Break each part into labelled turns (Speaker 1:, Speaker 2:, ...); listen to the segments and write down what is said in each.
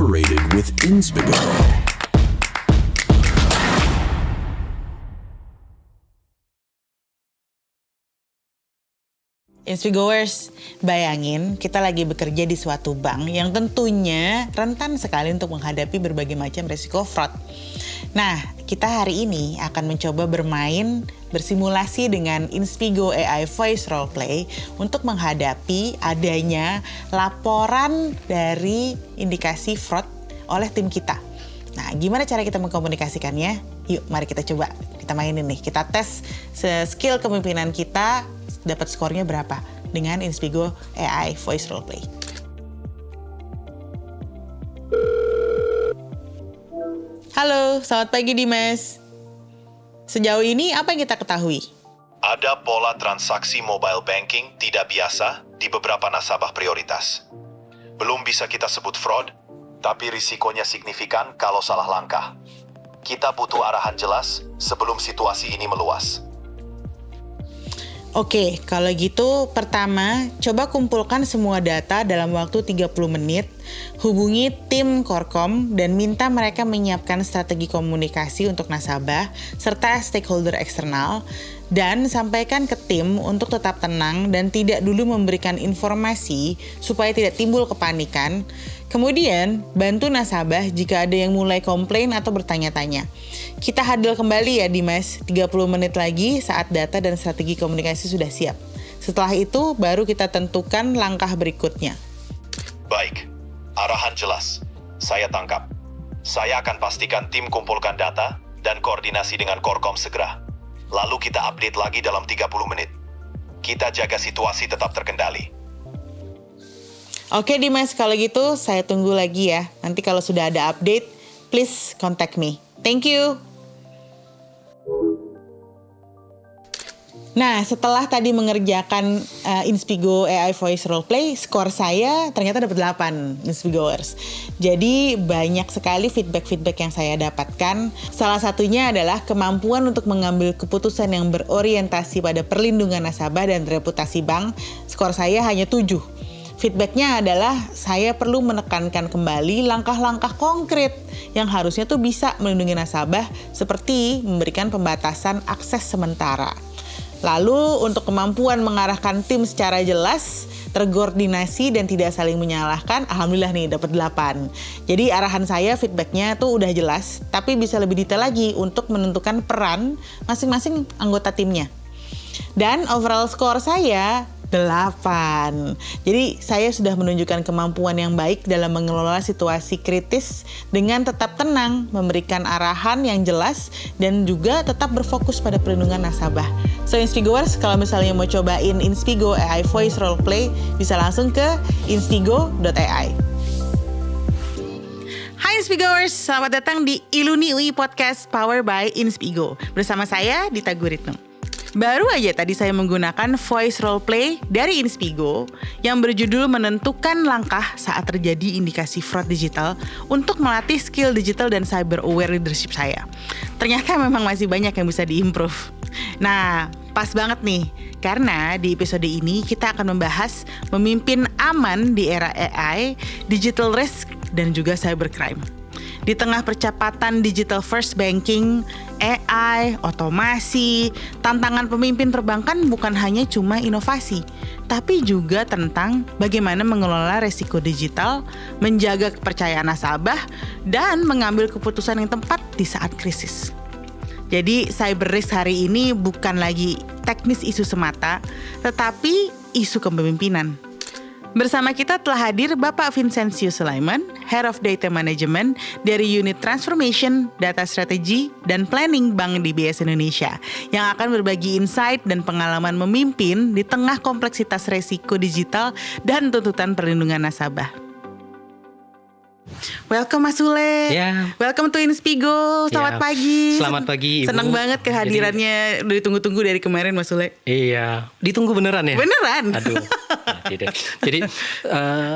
Speaker 1: collaborated with Inspigo.
Speaker 2: Inspigoers, bayangin kita lagi bekerja di suatu bank yang tentunya rentan sekali untuk menghadapi berbagai macam resiko fraud. Nah, kita hari ini akan mencoba bermain bersimulasi dengan Inspigo AI Voice Roleplay untuk menghadapi adanya laporan dari indikasi fraud oleh tim kita. Nah, gimana cara kita mengkomunikasikannya? Yuk, mari kita coba. Kita mainin nih, kita tes skill kepemimpinan kita, dapat skornya berapa dengan Inspigo AI Voice Roleplay. Halo, selamat pagi Dimas. Sejauh ini apa yang kita ketahui?
Speaker 3: Ada pola transaksi mobile banking tidak biasa di beberapa nasabah prioritas. Belum bisa kita sebut fraud, tapi risikonya signifikan kalau salah langkah. Kita butuh arahan jelas sebelum situasi ini meluas.
Speaker 2: Oke, kalau gitu pertama, coba kumpulkan semua data dalam waktu 30 menit, hubungi tim Korkom dan minta mereka menyiapkan strategi komunikasi untuk nasabah serta stakeholder eksternal, dan sampaikan ke tim untuk tetap tenang dan tidak dulu memberikan informasi supaya tidak timbul kepanikan. Kemudian, bantu nasabah jika ada yang mulai komplain atau bertanya-tanya. Kita hadal kembali ya Dimas, 30 menit lagi saat data dan strategi komunikasi sudah siap. Setelah itu, baru kita tentukan langkah berikutnya.
Speaker 3: Baik, arahan jelas. Saya tangkap. Saya akan pastikan tim kumpulkan data dan koordinasi dengan Korkom segera. Lalu kita update lagi dalam 30 menit. Kita jaga situasi tetap terkendali.
Speaker 2: Oke Dimas, kalau gitu saya tunggu lagi ya. Nanti kalau sudah ada update, please contact me. Thank you. Nah, setelah tadi mengerjakan Inspigo AI Voice Roleplay, skor saya ternyata dapat 8 Inspigoers. Jadi banyak sekali feedback yang saya dapatkan. Salah satunya adalah kemampuan untuk mengambil keputusan yang berorientasi pada perlindungan nasabah dan reputasi bank. Skor saya hanya 7. Feedbacknya adalah saya perlu menekankan kembali langkah-langkah konkret yang harusnya tuh bisa melindungi nasabah seperti memberikan pembatasan akses sementara. Lalu untuk kemampuan mengarahkan tim secara jelas, terkoordinasi dan tidak saling menyalahkan, alhamdulillah nih dapat 8. Jadi arahan saya feedbacknya tuh udah jelas, tapi bisa lebih detail lagi untuk menentukan peran masing-masing anggota timnya. Dan overall score saya 8. Jadi saya sudah menunjukkan kemampuan yang baik dalam mengelola situasi kritis dengan tetap tenang, memberikan arahan yang jelas, dan juga tetap berfokus pada perlindungan nasabah. So Inspigoers, kalau misalnya mau cobain Inspigo AI Voice Roleplay, bisa langsung ke inspigo.ai. Hai Inspigoers, selamat datang di Iluni UI Podcast Powered by Inspigo. Bersama saya, Dita Guritno. Baru aja tadi saya menggunakan voice roleplay dari Inspigo yang berjudul menentukan langkah saat terjadi indikasi fraud digital untuk melatih skill digital dan cyber aware leadership saya. Ternyata memang masih banyak yang bisa diimprove. Nah, pas banget nih, karena di episode ini kita akan membahas memimpin aman di era AI, digital risk, dan juga cybercrime. Di tengah percepatan digital first banking, AI, otomasi, tantangan pemimpin perbankan bukan hanya cuma inovasi, tapi juga tentang bagaimana mengelola resiko digital, menjaga kepercayaan nasabah, dan mengambil keputusan yang tepat di saat krisis. Jadi cyber risk hari ini bukan lagi teknis isu semata, tetapi isu kepemimpinan. Bersama kita telah hadir Bapak Vincencio Sulaiman, Head of Data Management dari Unit Transformation, Data Strategy, dan Planning Bank DBS Indonesia, yang akan berbagi insight dan pengalaman memimpin di tengah kompleksitas resiko digital dan tuntutan perlindungan nasabah. Welcome Mas Sule.
Speaker 4: Ya.
Speaker 2: Welcome to Inspigo. Selamat pagi.
Speaker 4: Selamat pagi Ibu.
Speaker 2: Senang banget kehadirannya. Udah ditunggu-tunggu dari kemarin Mas Sule.
Speaker 4: Iya, ditunggu beneran ya?
Speaker 2: Beneran.
Speaker 4: Aduh. Jadi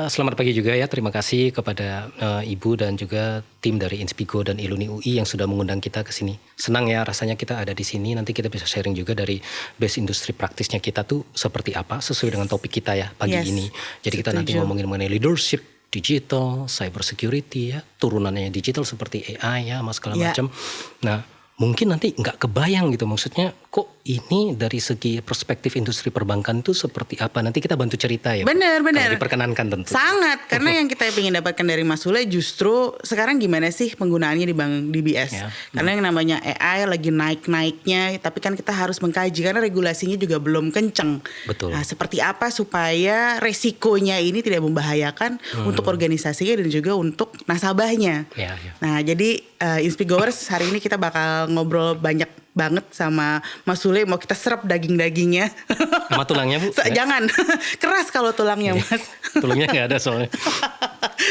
Speaker 4: selamat pagi juga ya. Terima kasih kepada Ibu dan juga tim dari Inspigo dan Iluni UI yang sudah mengundang kita ke sini. Senang ya rasanya kita ada di sini. Nanti kita bisa sharing juga dari base industri praktisnya kita tuh seperti apa sesuai dengan topik kita ya pagi ini. Jadi kita nanti ngomongin mengenai leadership digital, cyber security ya, turunannya digital seperti AI ya, mas segala
Speaker 2: Ya.
Speaker 4: macam. Nah, mungkin nanti nggak kebayang gitu, maksudnya kok ini dari segi perspektif industri perbankan itu seperti apa? Nanti kita bantu cerita ya.
Speaker 2: Benar.
Speaker 4: Kalau diperkenankan tentu.
Speaker 2: Sangat, karena yang kita ingin dapatkan dari Mas Sule justru sekarang gimana sih penggunaannya di Bank DBS.
Speaker 4: Ya.
Speaker 2: Karena yang namanya AI lagi naik-naiknya, tapi kan kita harus mengkaji karena regulasinya juga belum kenceng.
Speaker 4: Betul.
Speaker 2: Nah, seperti apa supaya resikonya ini tidak membahayakan untuk organisasinya dan juga untuk nasabahnya.
Speaker 4: Ya, ya.
Speaker 2: Nah, jadi Inspigowers hari ini kita bakal ngobrol banyak banget sama Mas Sule. Mau kita serap daging-dagingnya.
Speaker 4: Sama tulangnya Bu?
Speaker 2: Jangan, keras kalau tulangnya Mas.
Speaker 4: Tulangnya nggak ada soalnya.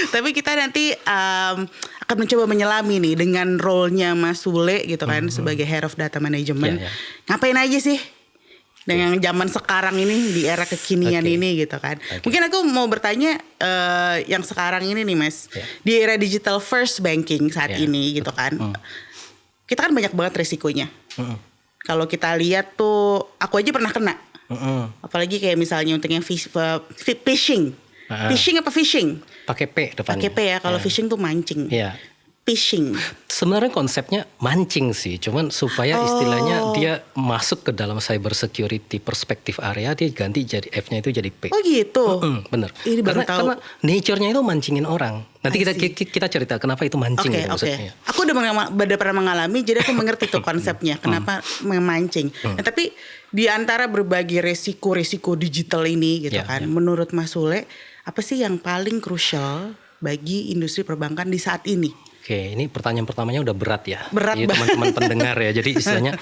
Speaker 2: Tapi kita nanti akan mencoba menyelami nih dengan role-nya Mas Sule gitu kan sebagai Head of Data Management.
Speaker 4: Ya, ya.
Speaker 2: Ngapain aja sih dengan zaman sekarang ini di era kekinian
Speaker 4: Oke.
Speaker 2: ini gitu kan.
Speaker 4: Oke.
Speaker 2: Mungkin aku mau bertanya yang sekarang ini nih Mas.
Speaker 4: Ya.
Speaker 2: Di era digital first banking saat
Speaker 4: Ya,
Speaker 2: ini gitu kan. Kita kan banyak banget resikonya. Kalau kita lihat tuh, aku aja pernah kena. Apalagi kayak misalnya untuk yang phishing. Phishing apa phishing?
Speaker 4: Pakai P depannya.
Speaker 2: Pakai P ya. Kalau phishing tuh mancing.
Speaker 4: Iya.
Speaker 2: Phishing.
Speaker 4: Sebenarnya konsepnya mancing sih, cuman supaya istilahnya dia masuk ke dalam cyber security perspektif area, dia ganti jadi F-nya itu jadi P.
Speaker 2: Oh gitu.
Speaker 4: Bener.
Speaker 2: Ini baru tahu.
Speaker 4: Karena nature-nya itu mancingin orang. Nanti kita cerita kenapa itu mancing
Speaker 2: Oke,
Speaker 4: gitu maksudnya.
Speaker 2: Aku udah pernah mengalami, jadi aku mengerti tuh konsepnya. Kenapa memancing. Nah, tapi di antara berbagai resiko-resiko digital ini gitu
Speaker 4: Ya,
Speaker 2: kan,
Speaker 4: ya.
Speaker 2: menurut Mas Sule, apa sih yang paling krusial bagi industri perbankan di saat ini?
Speaker 4: Oke, ini pertanyaan pertamanya udah berat ya.
Speaker 2: Berat
Speaker 4: Jadi
Speaker 2: banget.
Speaker 4: teman-teman pendengar ya. Jadi istilahnya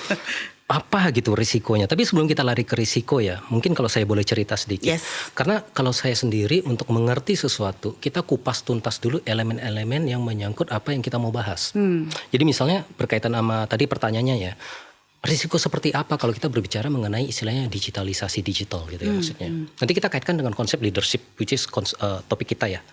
Speaker 4: apa gitu risikonya. Tapi sebelum kita lari ke risiko ya, mungkin kalau saya boleh cerita sedikit.
Speaker 2: Yes.
Speaker 4: Karena kalau saya sendiri untuk mengerti sesuatu, kita kupas tuntas dulu elemen-elemen yang menyangkut apa yang kita mau bahas. Jadi misalnya berkaitan sama tadi pertanyaannya ya, risiko seperti apa kalau kita berbicara mengenai istilahnya digitalisasi digital gitu ya maksudnya. Nanti kita kaitkan dengan konsep leadership, which is topik kita ya.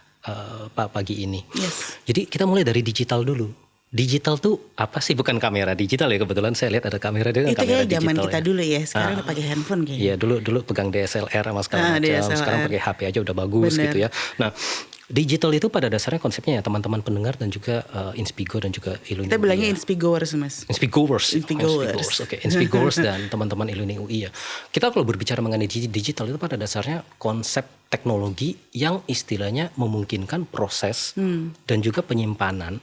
Speaker 4: Pagi ini.
Speaker 2: Yes.
Speaker 4: Jadi kita mulai dari digital dulu. Digital tuh apa sih? Bukan kamera digital ya, kebetulan saya lihat ada kamera dia.
Speaker 2: Itu
Speaker 4: kamera
Speaker 2: kayak zaman
Speaker 4: digital
Speaker 2: kita
Speaker 4: ya.
Speaker 2: dulu ya. Sekarang udah pakai handphone kayaknya.
Speaker 4: Iya, dulu pegang DSLR sama segala macam.
Speaker 2: DSLR.
Speaker 4: Sekarang pakai HP aja udah bagus
Speaker 2: Bener.
Speaker 4: gitu ya. Nah, digital itu pada dasarnya konsepnya ya teman-teman pendengar dan juga Inspigo dan juga Iluni.
Speaker 2: Kita bilangnya Inspigowers Mas.
Speaker 4: Inspigowers.
Speaker 2: Inspigowers.
Speaker 4: Oke, Inspigowers dan teman-teman Iluni UI ya. Kita kalau berbicara mengenai digital itu pada dasarnya konsep teknologi yang istilahnya memungkinkan proses dan juga penyimpanan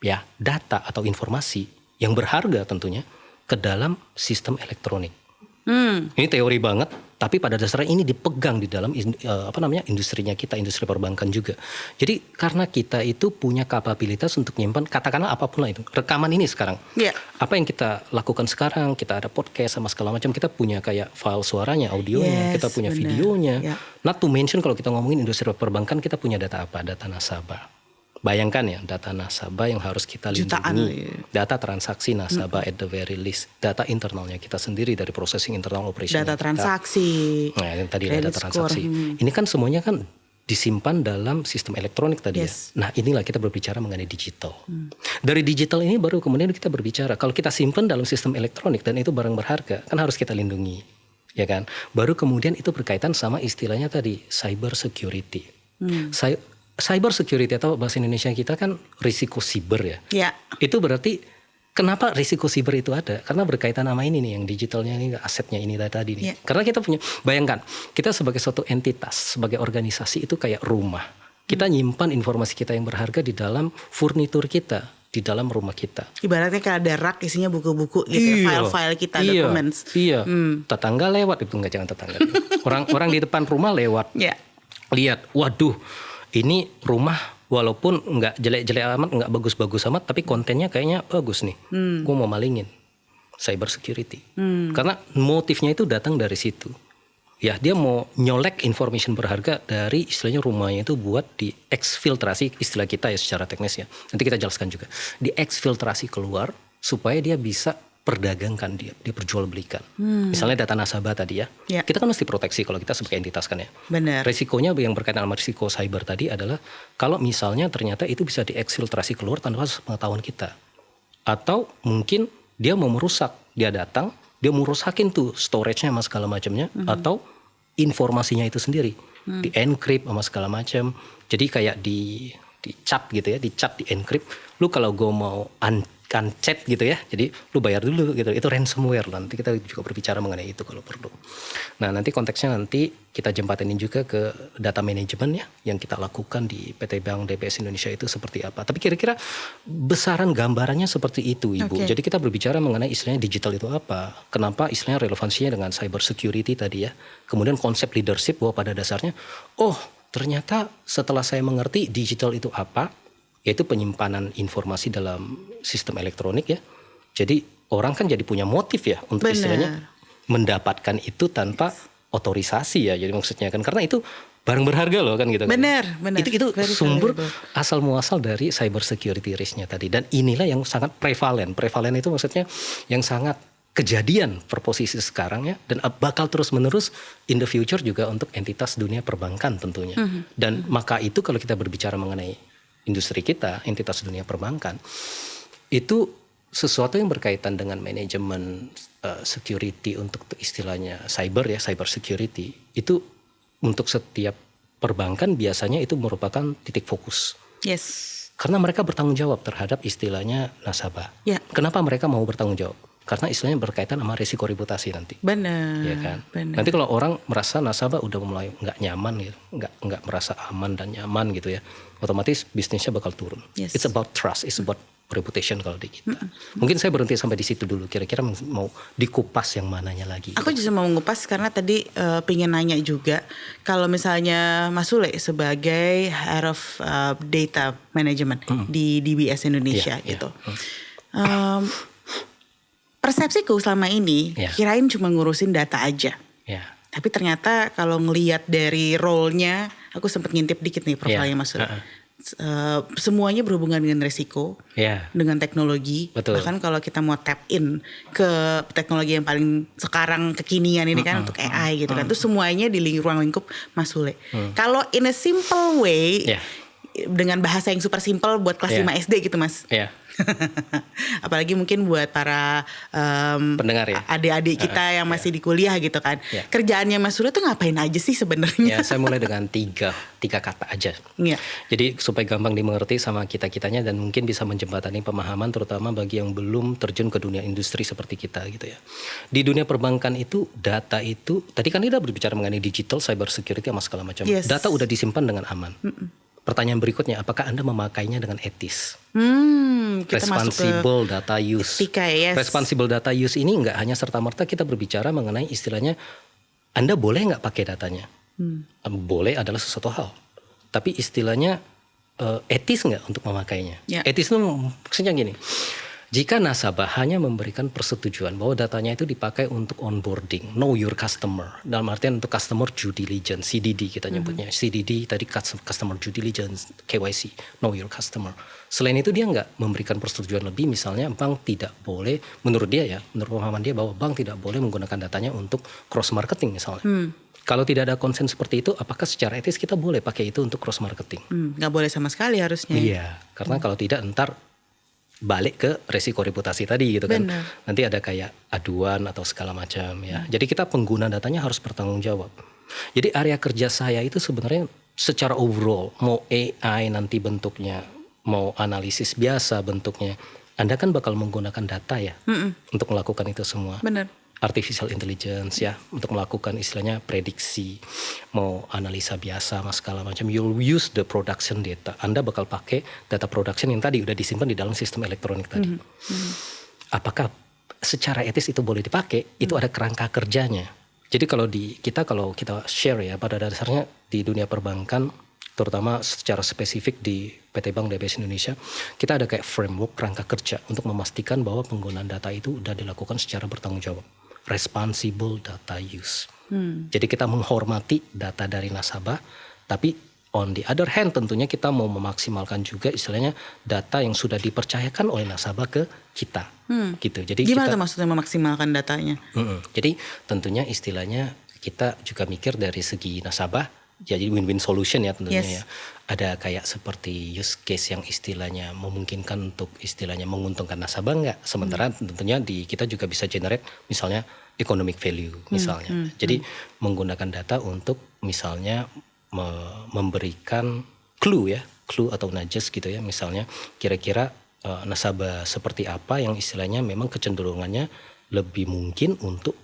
Speaker 4: ya data atau informasi yang berharga tentunya ke dalam sistem elektronik. Ini teori banget, tapi pada dasarnya ini dipegang di dalam industrinya kita, industri perbankan juga. Jadi karena kita itu punya kapabilitas untuk menyimpan katakanlah apapun lah itu. Rekaman ini sekarang.
Speaker 2: Iya.
Speaker 4: Apa yang kita lakukan sekarang, kita ada podcast sama segala macam, kita punya kayak file suaranya, audionya,
Speaker 2: Yes,
Speaker 4: kita punya
Speaker 2: benar.
Speaker 4: videonya.
Speaker 2: Ya.
Speaker 4: Not to mention kalau kita ngomongin industri perbankan, kita punya data apa? Data nasabah. Bayangkan ya, data nasabah yang harus kita
Speaker 2: Jutaan,
Speaker 4: lindungi.
Speaker 2: ya.
Speaker 4: Data transaksi nasabah at the very least. Data internalnya kita sendiri dari processing internal operation.
Speaker 2: Data transaksi.
Speaker 4: Nah, yang tadi
Speaker 2: Credit
Speaker 4: data
Speaker 2: score.
Speaker 4: transaksi. Ini kan semuanya kan disimpan dalam sistem elektronik tadi
Speaker 2: Yes.
Speaker 4: ya. Nah, inilah kita berbicara mengenai digital. Dari digital ini baru kemudian kita berbicara kalau kita simpan dalam sistem elektronik dan itu barang berharga, kan harus kita lindungi. Ya kan? Baru kemudian itu berkaitan sama istilahnya tadi cyber security. Cyber security atau bahasa Indonesia kita kan risiko siber ya.
Speaker 2: Ya.
Speaker 4: Itu berarti kenapa risiko siber itu ada? Karena berkaitan sama ini nih, yang digitalnya ini, asetnya ini tadi nih.
Speaker 2: Yeah.
Speaker 4: Karena kita punya, bayangkan, kita sebagai suatu entitas, sebagai organisasi itu kayak rumah. Kita nyimpan informasi kita yang berharga di dalam furnitur kita, di dalam rumah kita.
Speaker 2: Ibaratnya kayak ada rak isinya buku-buku gitu, file-file kita, documents.
Speaker 4: Iya. Tetangga lewat itu jangan tetangga. Orang di depan rumah lewat.
Speaker 2: Ya.
Speaker 4: Lihat, waduh, ini rumah walaupun nggak jelek-jelek amat, nggak bagus-bagus amat, tapi kontennya kayaknya bagus nih. Gue mau malingin. Cyber security. Karena motifnya itu datang dari situ. Ya, dia mau nyolek information berharga dari istilahnya rumahnya itu buat diekfiltrasi, istilah kita ya secara teknis ya. Nanti kita jelaskan juga. Diekfiltrasi keluar supaya dia bisa perdagangkan, dia perjualbelikan. Misalnya data nasabah tadi ya.
Speaker 2: Ya.
Speaker 4: Kita kan mesti proteksi kalau kita sebagai entitas kan ya.
Speaker 2: Benar.
Speaker 4: Resikonya yang berkaitan sama risiko cyber tadi adalah kalau misalnya ternyata itu bisa diekfiltrasi keluar tanpa pengetahuan kita. Atau mungkin dia mau merusak, dia datang, dia mau rusakin tuh storage-nya sama segala macamnya, atau informasinya itu sendiri. di encrypt sama segala macam. Jadi kayak dicap gitu ya, dicap, di encrypt. Lu kalau gue mau unchat gitu ya, jadi lu bayar dulu gitu. Itu ransomware. Nanti kita juga berbicara mengenai itu kalau perlu. Nah nanti konteksnya nanti kita jematanin juga ke data management ya, yang kita lakukan di PT Bank DBS Indonesia itu seperti apa. Tapi kira-kira besaran gambarannya seperti itu Ibu.
Speaker 2: Okay.
Speaker 4: Jadi kita berbicara mengenai istilahnya digital itu apa. Kenapa istilahnya relevansinya dengan cyber security tadi ya. Kemudian konsep leadership bahwa pada dasarnya, oh ternyata setelah saya mengerti digital itu apa, yaitu penyimpanan informasi dalam sistem elektronik ya. Jadi orang kan jadi punya motif ya untuk
Speaker 2: Benar.
Speaker 4: istilahnya mendapatkan itu tanpa otorisasi ya. Jadi maksudnya kan karena itu barang berharga loh kan gitu kan.
Speaker 2: Benar.
Speaker 4: Itu
Speaker 2: Very
Speaker 4: sumber
Speaker 2: valuable.
Speaker 4: asal muasal dari cyber security risk-nya tadi. Dan inilah yang sangat prevalen. Prevalen itu maksudnya yang sangat kejadian per posisi sekarang ya, dan bakal terus menerus in the future juga untuk entitas dunia perbankan tentunya. Dan maka itu kalau kita berbicara mengenai industri kita, entitas dunia perbankan, itu sesuatu yang berkaitan dengan manajemen security untuk istilahnya cyber ya, cyber security, itu untuk setiap perbankan biasanya itu merupakan titik fokus.
Speaker 2: Yes.
Speaker 4: Karena mereka bertanggung jawab terhadap istilahnya nasabah.
Speaker 2: Ya.
Speaker 4: Kenapa mereka mau bertanggung jawab? Karena istilahnya berkaitan sama risiko reputasi nanti.
Speaker 2: Benar.
Speaker 4: Ya kan?
Speaker 2: Benar.
Speaker 4: Nanti kalau orang merasa nasabah udah mulai nggak nyaman gitu, nggak merasa aman dan nyaman gitu ya, otomatis bisnisnya bakal turun.
Speaker 2: Yes.
Speaker 4: It's about trust, it's about reputation kalau di kita. Mungkin saya berhenti sampai di situ dulu. Kira-kira mau dikupas yang mananya lagi?
Speaker 2: Aku juga mau ngupas karena tadi pengen nanya juga, kalau misalnya Mas Sule sebagai Head of Data Management di DBS Indonesia
Speaker 4: Iya,
Speaker 2: gitu. Persepsiku selama ini
Speaker 4: Iya.
Speaker 2: kirain cuma ngurusin data aja.
Speaker 4: Ya,
Speaker 2: Tapi ternyata kalau ngelihat dari role-nya, aku sempat ngintip dikit nih profilnya
Speaker 4: Iya,
Speaker 2: Mas Sule. Semuanya berhubungan dengan resiko,
Speaker 4: ya,
Speaker 2: dengan teknologi.
Speaker 4: Betul.
Speaker 2: Bahkan kalau kita mau tap in ke teknologi yang paling sekarang kekinian ini kan untuk AI gitu kan. Itu semuanya di ruang lingkup Mas Sule. Kalau in a simple way,
Speaker 4: ya,
Speaker 2: dengan bahasa yang super simple buat kelas
Speaker 4: Iya.
Speaker 2: 5 SD gitu Mas.
Speaker 4: ya.
Speaker 2: Apalagi mungkin buat para
Speaker 4: Pendengar ya.
Speaker 2: adik-adik kita yang masih di kuliah gitu kan.
Speaker 4: Ya.
Speaker 2: Kerjaannya Mas Sule tuh ngapain aja sih sebenarnya?
Speaker 4: Ya, saya mulai dengan tiga kata aja.
Speaker 2: Iya.
Speaker 4: Jadi supaya gampang dimengerti sama kita-kitanya dan mungkin bisa menjembatani pemahaman terutama bagi yang belum terjun ke dunia industri seperti kita gitu ya. Di dunia perbankan itu data itu, tadi kan kita berbicara mengenai digital, cyber security sama segala macam.
Speaker 2: Yes.
Speaker 4: Data udah disimpan dengan aman. Pertanyaan berikutnya, apakah Anda memakainya dengan etis?
Speaker 2: Kita masuk ke
Speaker 4: Responsible data use.
Speaker 2: etika ya. Yes.
Speaker 4: Responsible data use ini nggak hanya serta-merta kita berbicara mengenai istilahnya Anda boleh nggak pakai datanya. Boleh adalah sesuatu hal. Tapi istilahnya etis nggak untuk memakainya.
Speaker 2: Ya.
Speaker 4: Etis itu maksudnya gini. Jika nasabah hanya memberikan persetujuan bahwa datanya itu dipakai untuk onboarding, know your customer, dalam artian untuk customer due diligence, CDD kita nyebutnya. CDD tadi customer due diligence, KYC, know your customer. Selain itu dia nggak memberikan persetujuan lebih, misalnya bank tidak boleh, menurut dia ya, menurut pemahaman dia bahwa bank tidak boleh menggunakan datanya untuk cross marketing misalnya. Kalau tidak ada konsen seperti itu, apakah secara etis kita boleh pakai itu untuk cross marketing?
Speaker 2: Nggak boleh sama sekali harusnya.
Speaker 4: Iya, karena kalau tidak ntar balik ke resiko reputasi tadi gitu kan.
Speaker 2: Benar.
Speaker 4: Nanti ada kayak aduan atau segala macam ya. Jadi kita pengguna datanya harus bertanggung jawab. Jadi area kerja saya itu sebenarnya secara overall, mau AI nanti bentuknya, mau analisis biasa bentuknya, Anda kan bakal menggunakan data ya untuk melakukan itu semua.
Speaker 2: Benar.
Speaker 4: Artificial intelligence ya, untuk melakukan istilahnya prediksi, mau analisa biasa mas segala macam, you'll use the production data. Anda bakal pakai data production yang tadi udah disimpan di dalam sistem elektronik tadi. Apakah secara etis itu boleh dipakai? Itu ada kerangka kerjanya. Jadi kalau kita share ya, pada dasarnya di dunia perbankan, terutama secara spesifik di PT Bank DBS Indonesia, kita ada kayak framework kerangka kerja untuk memastikan bahwa penggunaan data itu udah dilakukan secara bertanggung jawab. Responsible data use. Jadi kita menghormati data dari nasabah, tapi on the other hand tentunya kita mau memaksimalkan juga istilahnya data yang sudah dipercayakan oleh nasabah ke kita. Gitu. Jadi
Speaker 2: Gimana
Speaker 4: kita,
Speaker 2: tuh maksudnya memaksimalkan datanya?
Speaker 4: Jadi tentunya istilahnya kita juga mikir dari segi nasabah, jadi win-win solution ya tentunya
Speaker 2: Yes.
Speaker 4: ya. Ada kayak seperti use case yang istilahnya memungkinkan untuk istilahnya menguntungkan nasabah nggak. Sementara tentunya kita juga bisa generate misalnya economic value misalnya. Jadi menggunakan data untuk misalnya memberikan clue atau nudges gitu ya, misalnya kira-kira nasabah seperti apa yang istilahnya memang kecenderungannya lebih mungkin untuk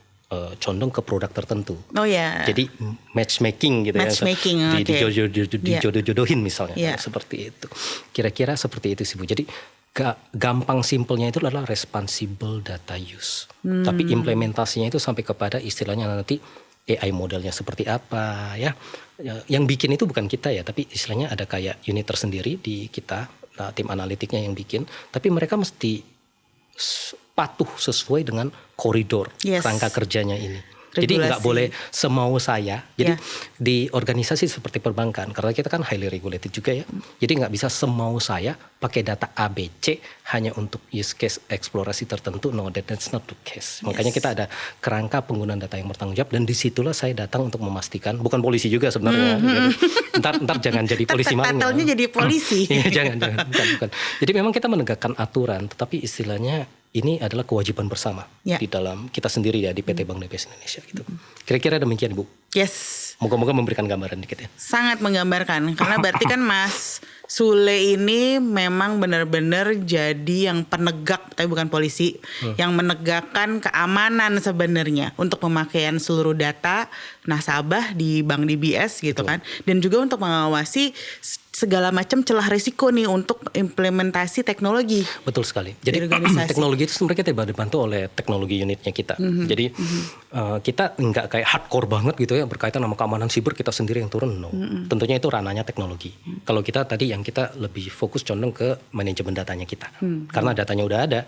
Speaker 4: condong ke produk tertentu.
Speaker 2: Oh ya.
Speaker 4: Jadi matchmaking gitu
Speaker 2: Matchmaking,
Speaker 4: ya.
Speaker 2: oke.
Speaker 4: Dijodoh-jodohin misalnya. Seperti itu. Kira-kira seperti itu sih Bu. Jadi gampang simpelnya itu adalah responsible data use. Tapi implementasinya itu sampai kepada istilahnya nanti AI modelnya seperti apa ya. Yang bikin itu bukan kita ya, tapi istilahnya ada kayak unit tersendiri di kita. Nah, tim analitiknya yang bikin, tapi mereka mesti patuh sesuai dengan koridor kerangka kerjanya ini.
Speaker 2: Regulasi.
Speaker 4: Jadi nggak boleh semau saya. Jadi di organisasi seperti perbankan, karena kita kan highly regulated juga ya. Jadi nggak bisa semau saya pakai data ABC hanya untuk use case eksplorasi tertentu. No, that's not the case. Makanya kita ada kerangka penggunaan data yang bertanggung jawab, dan disitulah saya datang untuk memastikan. Bukan polisi juga sebenarnya. Jadi, ntar jangan jadi polisi maling.
Speaker 2: Titelnya jadi polisi.
Speaker 4: jangan. Bukan. Jadi memang kita menegakkan aturan, tetapi istilahnya ini adalah kewajiban bersama di dalam kita sendiri ya di PT Bank DBS Indonesia gitu. Kira-kira demikian Bu.
Speaker 2: Yes.
Speaker 4: Moga-moga memberikan gambaran dikit ya.
Speaker 2: Sangat menggambarkan, karena berarti kan Mas Sule ini memang benar-benar jadi yang penegak, tapi bukan polisi, yang menegakkan keamanan sebenarnya untuk pemakaian seluruh data nasabah di Bank DBS gitu kan, dan juga untuk mengawasi segala macam celah risiko nih untuk implementasi teknologi.
Speaker 4: Betul sekali. Jadi teknologi itu sebenarnya kita dibantu oleh teknologi unitnya kita. Jadi kita nggak kayak hardcore banget gitu ya berkaitan sama keamanan siber kita sendiri yang turun. No. Tentunya itu ranahnya teknologi. Kalau kita tadi yang kita lebih fokus condong ke manajemen datanya kita. Karena datanya udah ada.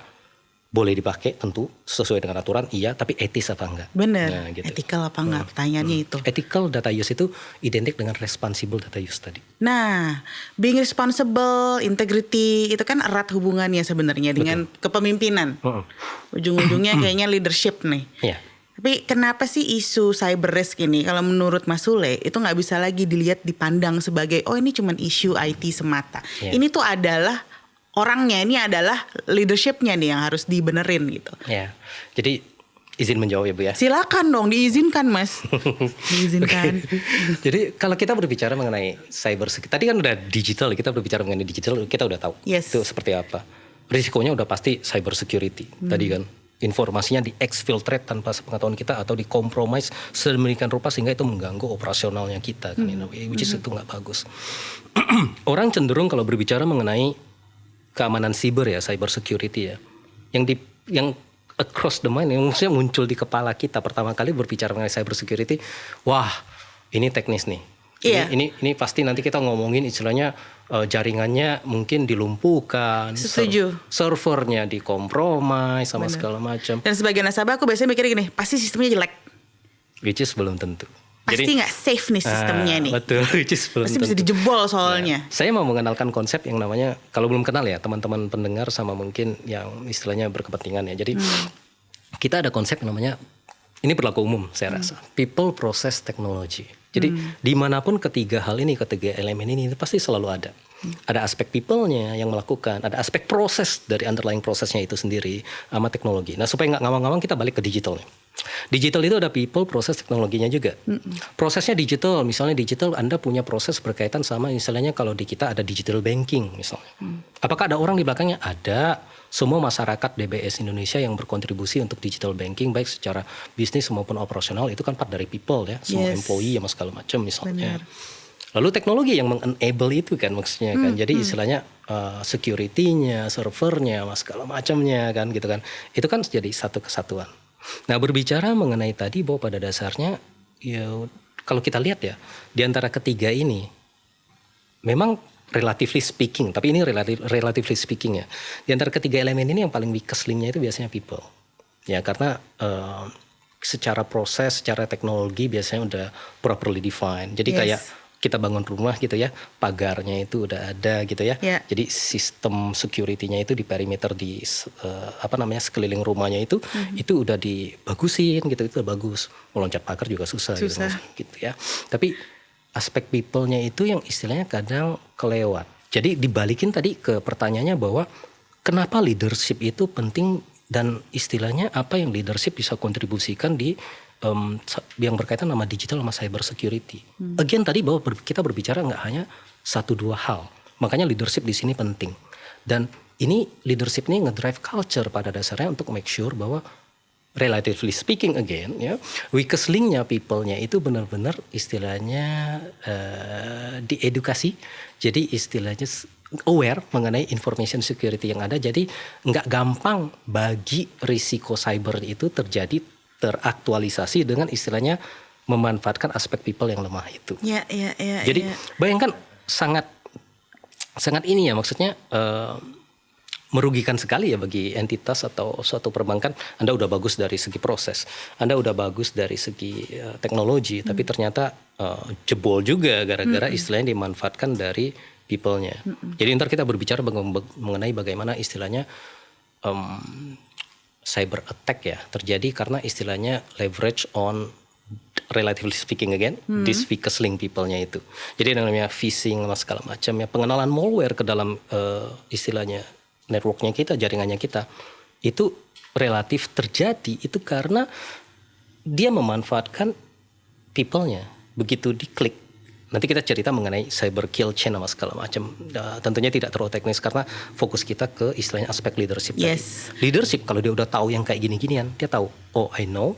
Speaker 4: Boleh dipakai tentu sesuai dengan aturan iya, tapi etis apa enggak?
Speaker 2: Benar,
Speaker 4: nah, gitu.
Speaker 2: Ethical apa enggak pertanyaannya itu.
Speaker 4: Ethical data use itu identik dengan responsible data use tadi.
Speaker 2: Nah, being responsible, integrity itu kan erat hubungannya sebenarnya dengan kepemimpinan. Ujung-ujungnya kayaknya leadership nih.
Speaker 4: Iya.
Speaker 2: Tapi kenapa sih isu cyber risk ini kalau menurut Mas Sule itu nggak bisa lagi dilihat dipandang sebagai oh ini cuma isu IT semata. Ini tuh adalah orangnya, ini adalah leadershipnya nih yang harus dibenerin gitu.
Speaker 4: Ya, jadi izin menjawab ya Bu ya.
Speaker 2: Silakan dong, diizinkan Mas. Diizinkan.
Speaker 4: Jadi kalau kita berbicara mengenai cyber security, tadi kan udah digital, kita berbicara mengenai digital, kita udah tahu itu seperti apa. Risikonya udah pasti cyber security tadi kan. Informasinya di-exfiltrate tanpa sepengetahuan kita atau di-compromise sedemikian rupa sehingga itu mengganggu operasionalnya kita kan, which is itu nggak bagus. Orang cenderung kalau berbicara mengenai keamanan siber ya, cyber security ya, yang across the mind, yang maksudnya muncul di kepala kita pertama kali berbicara mengenai cyber security, wah ini teknis nih. Ini pasti nanti kita ngomongin istilahnya jaringannya mungkin dilumpuhkan, servernya dikompromis sama segala macam.
Speaker 2: Dan sebagai nasabah aku biasanya mikir gini, pasti sistemnya jelek.
Speaker 4: Which is belum tentu.
Speaker 2: Pasti nggak safe nih sistemnya nih.
Speaker 4: Betul, which is belum
Speaker 2: pasti
Speaker 4: tentu.
Speaker 2: Bisa dijebol soalnya.
Speaker 4: Nah, saya mau mengenalkan konsep yang namanya, kalau belum kenal ya teman-teman pendengar sama mungkin yang istilahnya berkepentingan ya. Jadi kita ada konsep yang namanya, ini berlaku umum saya rasa, people, process, technology. Jadi dimanapun ketiga hal ini, ketiga elemen ini pasti selalu ada. Ada aspek people-nya yang melakukan, ada aspek proses dari underlying prosesnya itu sendiri sama teknologi. Nah supaya nggak ngawang-ngawang kita balik ke digital nih. Digital itu ada people, proses, teknologinya juga. Prosesnya digital, misalnya digital Anda punya proses berkaitan sama misalnya kalau di kita ada digital banking misalnya. Apakah ada orang di belakangnya? Ada. Semua masyarakat DBS Indonesia yang berkontribusi untuk digital banking baik secara bisnis maupun operasional itu kan part dari people ya. Semua employee sama segala macam misalnya. Benar. Lalu teknologi yang meng-enable itu kan maksudnya kan. Jadi istilahnya security-nya, servernya, segala macamnya kan gitu kan. Itu kan jadi satu kesatuan. Nah berbicara mengenai tadi bahwa pada dasarnya ya kalau kita lihat ya di antara ketiga ini memang relatively speaking, tapi ini relatively speaking ya. Di antara ketiga elemen ini yang paling weakest linknya itu biasanya people. Ya karena secara proses, secara teknologi biasanya udah properly defined. Jadi kayak kita bangun rumah gitu ya, pagarnya itu udah ada gitu ya. Jadi sistem security-nya itu di perimeter di sekeliling rumahnya itu udah dibagusin gitu, itu udah bagus. Meloncat pagar juga susah. Gitu ya. Tapi aspek people-nya itu yang istilahnya kadang kelewat. Jadi dibalikin tadi ke pertanyaannya bahwa kenapa leadership itu penting dan istilahnya apa yang leadership bisa kontribusikan di yang berkaitan sama digital sama cyber security. Again tadi bahwa kita berbicara nggak hanya 1-2 hal. Makanya leadership di sini penting. Dan ini leadership ini ngedrive culture pada dasarnya untuk make sure bahwa relatively speaking again ya, weakest link-nya people-nya itu benar-benar istilahnya diedukasi. Jadi istilahnya aware mengenai information security yang ada. Jadi nggak gampang bagi risiko cyber itu teraktualisasi dengan istilahnya memanfaatkan aspek people yang lemah itu. Jadi bayangkan sangat ini ya, maksudnya merugikan sekali ya bagi entitas atau suatu perbankan. Anda udah bagus dari segi proses, Anda udah bagus dari segi teknologi, tapi ternyata jebol juga gara-gara istilahnya dimanfaatkan dari people-nya. Jadi ntar kita berbicara mengenai bagaimana istilahnya cyber attack ya terjadi karena istilahnya leverage on relatively speaking again, this weakest link people-nya itu. Jadi yang namanya phishing segala macam ya, pengenalan malware ke dalam istilahnya networknya kita, jaringannya kita, itu relatif terjadi itu karena dia memanfaatkan people-nya. Begitu diklik, nanti kita cerita mengenai cyber kill chain sama segala macam. Tentunya tidak terlalu teknis karena fokus kita ke istilahnya aspek leadership tadi. Leadership kalau dia udah tahu yang kayak gini-ginian, dia tahu, oh I know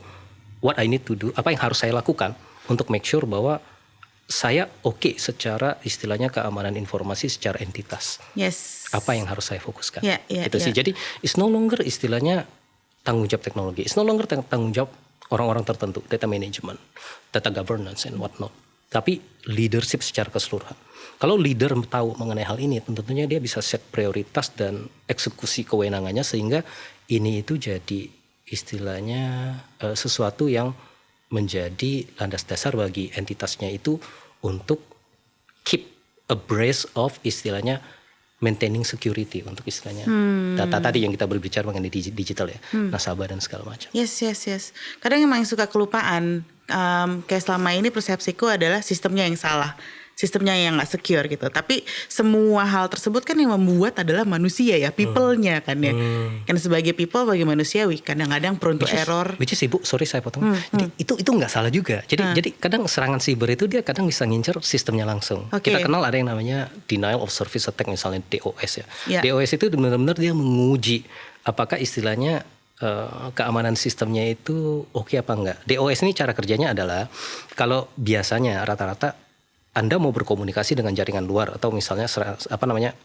Speaker 4: what I need to do, apa yang harus saya lakukan untuk make sure bahwa saya oke secara istilahnya keamanan informasi secara entitas. Apa yang harus saya fokuskan. Itu sih. Jadi it's no longer istilahnya tanggung jawab teknologi. It's no longer tanggung jawab orang-orang tertentu, data management, data governance and whatnot. Tapi leadership secara keseluruhan. Kalau leader tahu mengenai hal ini, tentunya dia bisa set prioritas dan eksekusi kewenangannya sehingga ini itu jadi istilahnya sesuatu yang menjadi landas dasar bagi entitasnya itu untuk keep abreast of istilahnya maintaining security untuk istilahnya data tadi yang kita berbicara mengenai digital ya, nasabah dan segala macam.
Speaker 2: Yes. Kadang emang suka kelupaan. Kayak selama ini persepsiku adalah sistemnya yang salah, sistemnya yang nggak secure gitu. Tapi semua hal tersebut kan yang membuat adalah manusia ya, people-nya kan ya. Kan sebagai people, bagi manusiawi kadang-kadang prone to error.
Speaker 4: Which is Ibu, sorry saya potong. Jadi itu nggak salah juga. Jadi kadang serangan cyber itu dia kadang bisa ngincer sistemnya langsung. Kita kenal ada yang namanya denial of service attack, misalnya DOS ya. DOS itu benar-benar dia menguji apakah istilahnya keamanan sistemnya itu oke apa enggak. DOS ini cara kerjanya adalah kalau biasanya rata-rata Anda mau berkomunikasi dengan jaringan luar atau misalnya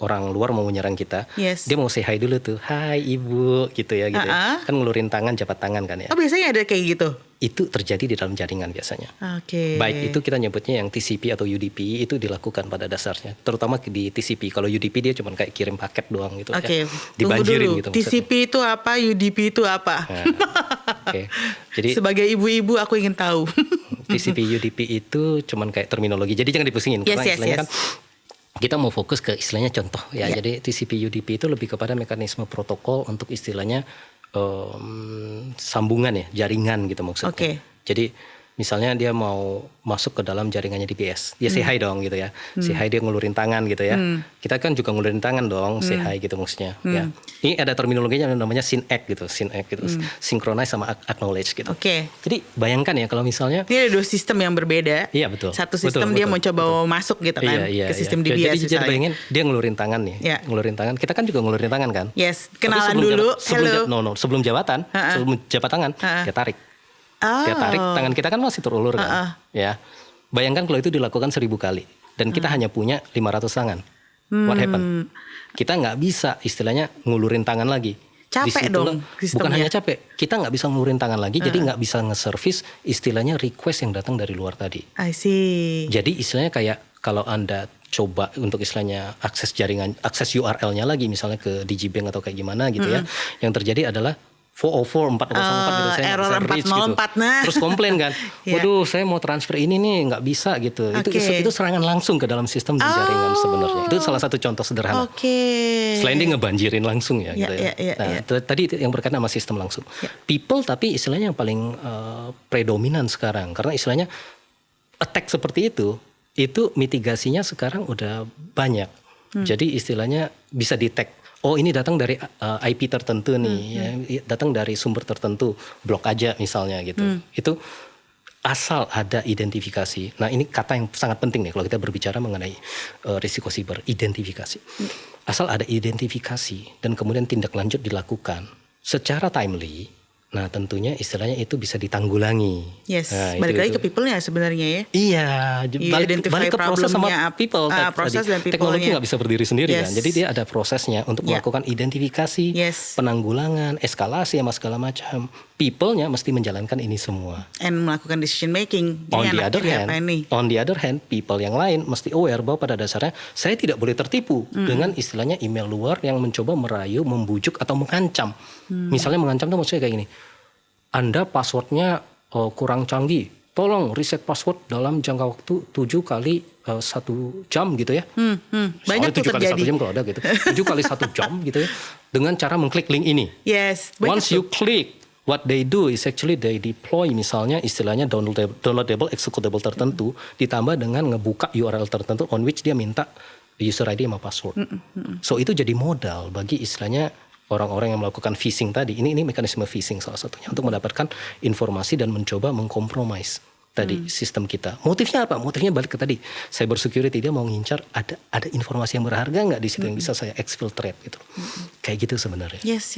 Speaker 4: orang luar mau menyerang kita, dia mau say hi dulu tuh, hai ibu gitu ya gitu. Kan ngelurin tangan, jabat tangan kan ya.
Speaker 2: Oh biasanya ada kayak gitu?
Speaker 4: Itu terjadi di dalam jaringan biasanya. Baik itu kita nyebutnya yang TCP atau UDP itu dilakukan pada dasarnya. Terutama di TCP. Kalau UDP dia cuma kayak kirim paket doang gitu. Dibanjirin gitu.
Speaker 2: TCP itu apa? UDP itu apa?
Speaker 4: Jadi
Speaker 2: sebagai ibu-ibu aku ingin tahu.
Speaker 4: TCP UDP itu cuman kayak terminologi. Jadi jangan dipusingin karena istilahnya kan kita mau fokus ke istilahnya contoh ya. Jadi TCP UDP itu lebih kepada mekanisme protokol untuk istilahnya sambungan ya, jaringan gitu maksudnya. Jadi misalnya dia mau masuk ke dalam jaringannya DBS, dia say hi dong gitu ya. Say hi, dia ngulurin tangan gitu ya. Kita kan juga ngulurin tangan dong, say hi gitu maksudnya. Ya. Ini ada terminologinya namanya SYNACT gitu, synchronize sama acknowledge gitu. Jadi bayangkan ya kalau misalnya
Speaker 2: ini ada dua sistem yang berbeda.
Speaker 4: Iya betul.
Speaker 2: Satu sistem dia mau coba masuk gitu kan ke sistem DBS.
Speaker 4: Jadi bayangin dia ngulurin tangan nih, ngulurin tangan. Kita kan juga ngulurin tangan kan.
Speaker 2: Kenalan dulu.
Speaker 4: Sebelum jabatan, sebelum jabat tangan, dia tarik. Dia tarik, tangan kita kan masih terulur kan. Ya. Bayangkan kalau itu dilakukan 1000 kali dan kita hanya punya 500 tangan. What happen? Kita nggak bisa istilahnya ngulurin tangan lagi.
Speaker 2: Capek dong sistemnya.
Speaker 4: Bukan hanya capek, kita nggak bisa ngulurin tangan lagi, jadi nggak bisa nge-service istilahnya request yang datang dari luar tadi.
Speaker 2: I see.
Speaker 4: Jadi istilahnya kayak kalau Anda coba untuk istilahnya akses jaringan, akses URL-nya lagi misalnya ke Digibank atau kayak gimana gitu ya. Yang terjadi adalah 404 gitu, saya
Speaker 2: error 404 gitu. Nah.
Speaker 4: Terus komplain kan, waduh saya mau transfer ini nih nggak bisa gitu. Itu serangan langsung ke dalam sistem di jaringan sebenarnya. Itu salah satu contoh sederhana. Selain dia ngebanjirin langsung ya gitu ya. Tadi itu yang berkaitan sama sistem langsung. People tapi istilahnya yang paling predominan sekarang karena istilahnya attack seperti itu mitigasinya sekarang udah banyak. Jadi istilahnya bisa detect. Oh ini datang dari IP tertentu nih, ya, datang dari sumber tertentu, blok aja misalnya gitu. Itu asal ada identifikasi. Nah ini kata yang sangat penting nih kalau kita berbicara mengenai risiko siber, identifikasi. Asal ada identifikasi dan kemudian tindak lanjut dilakukan secara timely. Nah tentunya istilahnya itu bisa ditanggulangi.
Speaker 2: Yes,
Speaker 4: Nah,
Speaker 2: balik lagi ke people-nya sebenarnya ya.
Speaker 4: Iya, balik ke proses sama people.
Speaker 2: Proses
Speaker 4: tadi.
Speaker 2: dan people-nya.
Speaker 4: Teknologi nggak bisa berdiri sendiri
Speaker 2: Yes.
Speaker 4: kan. Jadi dia ada prosesnya untuk melakukan identifikasi,
Speaker 2: Yes.
Speaker 4: penanggulangan, eskalasi sama segala macam. People-nya mesti menjalankan ini semua.
Speaker 2: And melakukan decision making.
Speaker 4: On
Speaker 2: Ini
Speaker 4: the other hand, people yang lain mesti aware bahwa pada dasarnya saya tidak boleh tertipu dengan istilahnya email luar yang mencoba merayu, membujuk atau mengancam. Misalnya mengancam tuh maksudnya kayak gini. Anda passwordnya kurang canggih, tolong reset password dalam jangka waktu 7 kali 1 jam gitu ya.
Speaker 2: Banyak tuh
Speaker 4: 7 kali 1
Speaker 2: terjadi.
Speaker 4: jam kalau ada gitu. 7 kali 1 jam gitu ya. Dengan cara mengklik link ini.
Speaker 2: Yes, banyak
Speaker 4: Once you click, what they do is actually they deploy misalnya istilahnya downloadable executable tertentu ditambah dengan ngebuka URL tertentu on which dia minta user ID sama password. So itu jadi modal bagi istilahnya orang-orang yang melakukan phishing tadi. Ini mekanisme phishing salah satunya untuk mendapatkan informasi dan mencoba mengkompromis tadi sistem kita. Motifnya apa? Motifnya balik ke tadi cyber security, dia mau ngincar ada informasi yang berharga nggak di situ yang bisa saya exfiltrate gitu. Kayak gitu sebenarnya.
Speaker 2: Yes.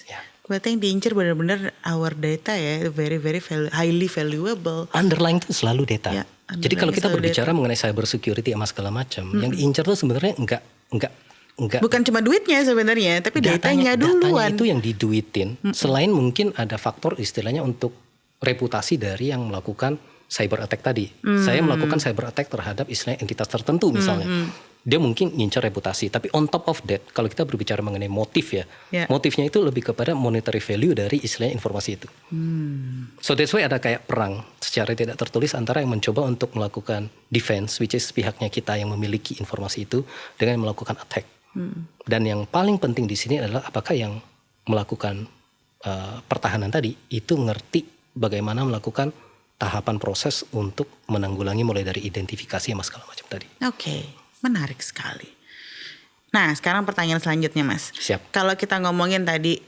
Speaker 4: Ya.
Speaker 2: Berarti yang diincar benar-benar our data ya, very highly valuable.
Speaker 4: Underlying itu selalu data.
Speaker 2: Ya,
Speaker 4: Jadi kalau kita
Speaker 2: selalu
Speaker 4: berbicara mengenai cyber security sama segala macam, yang diincar tuh sebenarnya enggak
Speaker 2: Bukan cuma duitnya sebenarnya, tapi datanya duluan.
Speaker 4: Datanya itu yang diduitin. Selain mungkin ada faktor istilahnya untuk reputasi dari yang melakukan cyber attack tadi. Saya melakukan cyber attack terhadap istilahnya entitas tertentu misalnya. Dia mungkin ngincar reputasi. Tapi on top of that, kalau kita berbicara mengenai motif ya, motifnya itu lebih kepada monetary value dari istilahnya informasi itu. So that's why ada kayak perang secara tidak tertulis antara yang mencoba untuk melakukan defense, which is pihaknya kita yang memiliki informasi itu, dengan melakukan attack. Dan yang paling penting di sini adalah apakah yang melakukan pertahanan tadi itu ngerti bagaimana melakukan tahapan proses untuk menanggulangi mulai dari identifikasi sama segala macam tadi.
Speaker 2: Oke, menarik sekali. Nah, sekarang pertanyaan selanjutnya, Mas.
Speaker 4: Siap.
Speaker 2: Kalau kita ngomongin tadi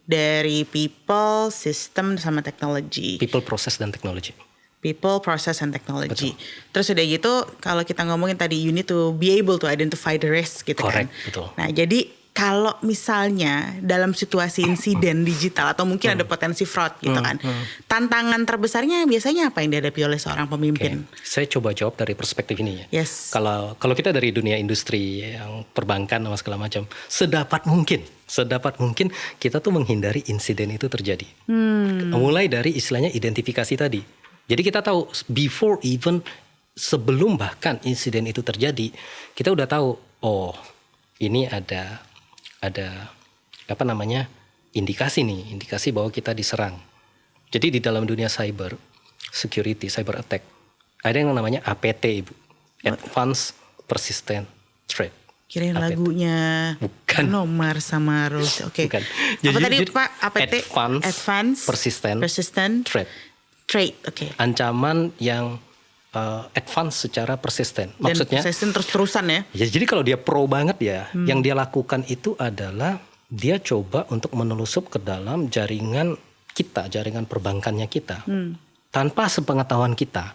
Speaker 2: dari people, system, sama teknologi.
Speaker 4: People, process, dan teknologi.
Speaker 2: People, process, and technology.
Speaker 4: Betul.
Speaker 2: Terus udah gitu, kalau kita ngomongin tadi, you need to be able to identify the risk gitu.
Speaker 4: Correct,
Speaker 2: kan.
Speaker 4: betul.
Speaker 2: Nah, jadi kalau misalnya dalam situasi insiden digital atau mungkin ada potensi fraud gitu kan, tantangan terbesarnya biasanya apa yang dihadapi oleh seorang pemimpin?
Speaker 4: Okay. Saya coba jawab dari perspektif ini ya.
Speaker 2: Yes.
Speaker 4: Kalau kita dari dunia industri yang perbankan sama segala macam, sedapat mungkin kita tuh menghindari insiden itu terjadi. Mulai dari istilahnya identifikasi tadi. Jadi kita tahu sebelum bahkan insiden itu terjadi, kita udah tahu, oh ini ada indikasi bahwa kita diserang. Jadi di dalam dunia cyber security, cyber attack, ada yang namanya APT, Ibu. Advanced Persistent Threat.
Speaker 2: Kirain
Speaker 4: APT.
Speaker 2: Lagunya
Speaker 4: Bukan.
Speaker 2: Nomar sama Rose. Oke.
Speaker 4: Bukan.
Speaker 2: Apa tadi Pak? APT?
Speaker 4: Advanced Persistent
Speaker 2: Threat. Oke.
Speaker 4: Ancaman yang advance secara persisten.
Speaker 2: Dan
Speaker 4: Maksudnya
Speaker 2: persisten terus-terusan ya?
Speaker 4: Ya, jadi kalau dia pro banget ya, yang dia lakukan itu adalah dia coba untuk menelusup ke dalam jaringan kita, jaringan perbankannya kita, tanpa sepengetahuan kita.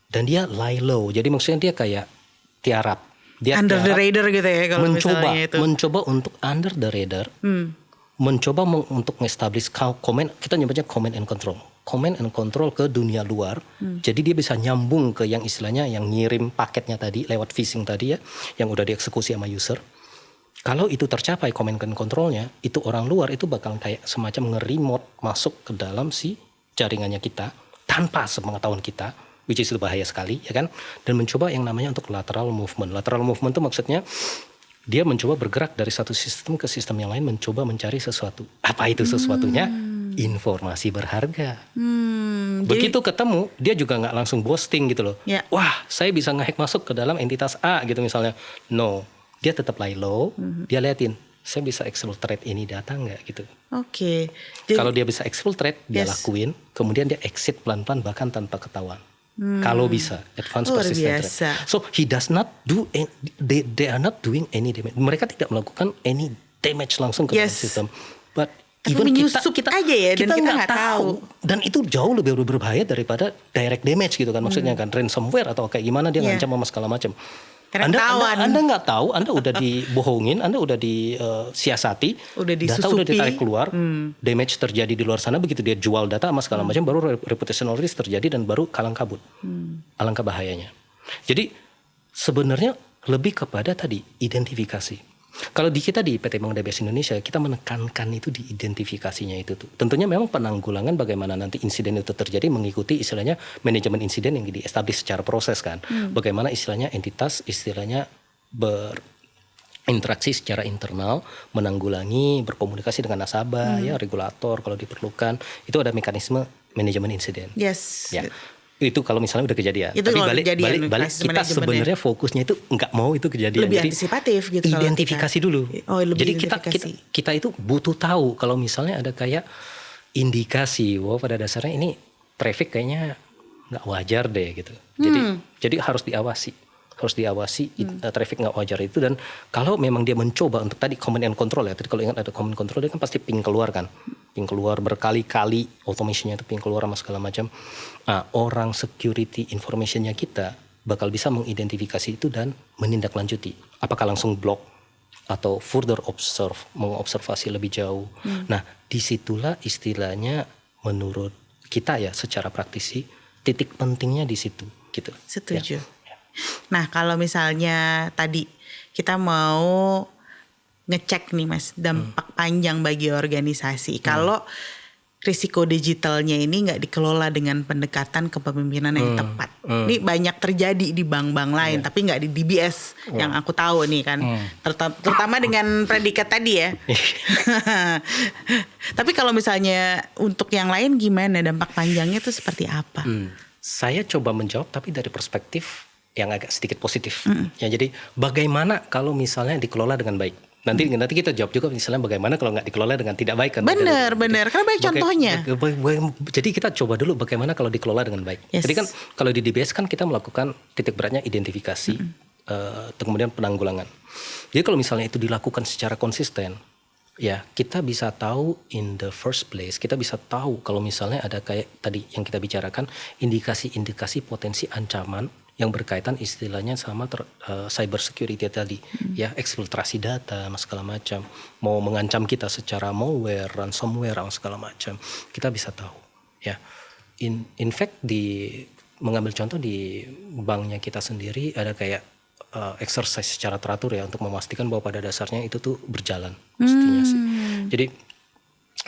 Speaker 4: Dan dia lie low, jadi maksudnya dia kayak tiarap. Dia
Speaker 2: Under the radar gitu ya kalau misalnya itu.
Speaker 4: Mencoba untuk under the radar, mencoba untuk establish kita nyebutnya command and control ke dunia luar. Jadi dia bisa nyambung ke yang istilahnya yang ngirim paketnya tadi lewat phishing tadi ya, yang udah dieksekusi sama user. Kalau itu tercapai command and controlnya, itu orang luar itu bakal kayak semacam nge-remote masuk ke dalam si jaringannya kita tanpa sepengetahuan kita, which is itu bahaya sekali ya kan. Dan mencoba yang namanya untuk lateral movement. Lateral movement itu maksudnya dia mencoba bergerak dari satu sistem ke sistem yang lain, mencoba mencari sesuatu. Apa itu sesuatunya? Informasi berharga. Begitu ketemu, dia juga nggak langsung boasting gitu loh.
Speaker 2: Ya.
Speaker 4: Wah, saya bisa nge-hack masuk ke dalam entitas A gitu misalnya. No, dia tetap lie low. Dia liatin, saya bisa exfiltrate ini data nggak gitu.
Speaker 2: Oke.
Speaker 4: Kalau dia bisa exfiltrate, dia lakuin. Kemudian dia exit pelan-pelan bahkan tanpa ketahuan. Kalau bisa, advanced persistent threat. So he does not do, they are not doing any damage. Mereka tidak melakukan any damage langsung ke dalam sistem. But
Speaker 2: Tapi
Speaker 4: Even
Speaker 2: menyusup aja ya, dan kita nggak tahu.
Speaker 4: Dan itu jauh lebih berbahaya daripada direct damage gitu kan, maksudnya kan ransomware atau kayak gimana dia ngancam sama segala macam. Anda nggak tahu, Anda udah dibohongin, Anda udah disiasati, data udah ditarik keluar, damage terjadi di luar sana, begitu dia jual data sama segala macam, baru reputational risk terjadi dan baru kalang kabut. Alangkah bahayanya. Jadi sebenarnya lebih kepada tadi identifikasi. Kalau di kita di PT Bank DBS Indonesia, kita menekankan itu di identifikasinya itu tuh. Tentunya memang penanggulangan bagaimana nanti insiden itu terjadi mengikuti istilahnya manajemen insiden yang di-establish secara proses kan. Bagaimana istilahnya entitas istilahnya berinteraksi secara internal, menanggulangi, berkomunikasi dengan nasabah, ya regulator kalau diperlukan. Itu ada mekanisme manajemen insiden.
Speaker 2: Yes.
Speaker 4: Ya. Itu kalau misalnya udah kejadian.
Speaker 2: Itu
Speaker 4: tapi
Speaker 2: balik
Speaker 4: kita sebenarnya fokusnya itu nggak mau itu kejadian.
Speaker 2: Lebih
Speaker 4: jadi
Speaker 2: antisipatif gitu.
Speaker 4: Identifikasi dulu. Jadi kita itu butuh tahu kalau misalnya ada kayak indikasi bahwa pada dasarnya ini traffic kayaknya nggak wajar deh gitu. Jadi harus diawasi traffic nggak wajar itu, dan kalau memang dia mencoba untuk tadi command and control ya. Tadi kalau ingat ada command control dia kan pasti ping keluar kan. Ping keluar berkali-kali, automationnya itu ping keluar sama segala macam. Nah, orang security informationnya kita bakal bisa mengidentifikasi itu dan menindaklanjuti. Apakah langsung block atau further mengobservasi lebih jauh. Nah, disitulah istilahnya menurut kita ya secara praktisi titik pentingnya di situ gitu.
Speaker 2: Setuju.
Speaker 4: Ya.
Speaker 2: Nah, kalau misalnya tadi kita mau ngecek nih Mas dampak panjang bagi organisasi kalau risiko digitalnya ini nggak dikelola dengan pendekatan kepemimpinan yang tepat. Ini banyak terjadi di bank-bank lain, tapi nggak di DBS yang aku tahu nih kan, terutama dengan predikat tadi ya. Tapi kalau misalnya untuk yang lain gimana, dampak panjangnya itu seperti apa?
Speaker 4: Saya coba menjawab tapi dari perspektif yang agak sedikit positif. Ya, jadi bagaimana kalau misalnya dikelola dengan baik? Nanti kita jawab juga misalnya bagaimana kalau nggak dikelola dengan tidak baik kan?
Speaker 2: Benar. Karena banyak contohnya.
Speaker 4: Jadi kita coba dulu bagaimana kalau dikelola dengan baik.
Speaker 2: Yes.
Speaker 4: Jadi kan kalau di DBS kan kita melakukan titik beratnya identifikasi, kemudian penanggulangan. Jadi kalau misalnya itu dilakukan secara konsisten, ya kita bisa tahu in the first place, kita bisa tahu kalau misalnya ada kayak tadi yang kita bicarakan indikasi-indikasi potensi ancaman yang berkaitan istilahnya sama cyber security tadi, ya eksfiltrasi data, segala macam, mau mengancam kita secara malware, ransomware, segala macam, kita bisa tahu, ya. In fact mengambil contoh di banknya kita sendiri ada kayak exercise secara teratur ya untuk memastikan bahwa pada dasarnya itu tuh berjalan, mestinya sih. Jadi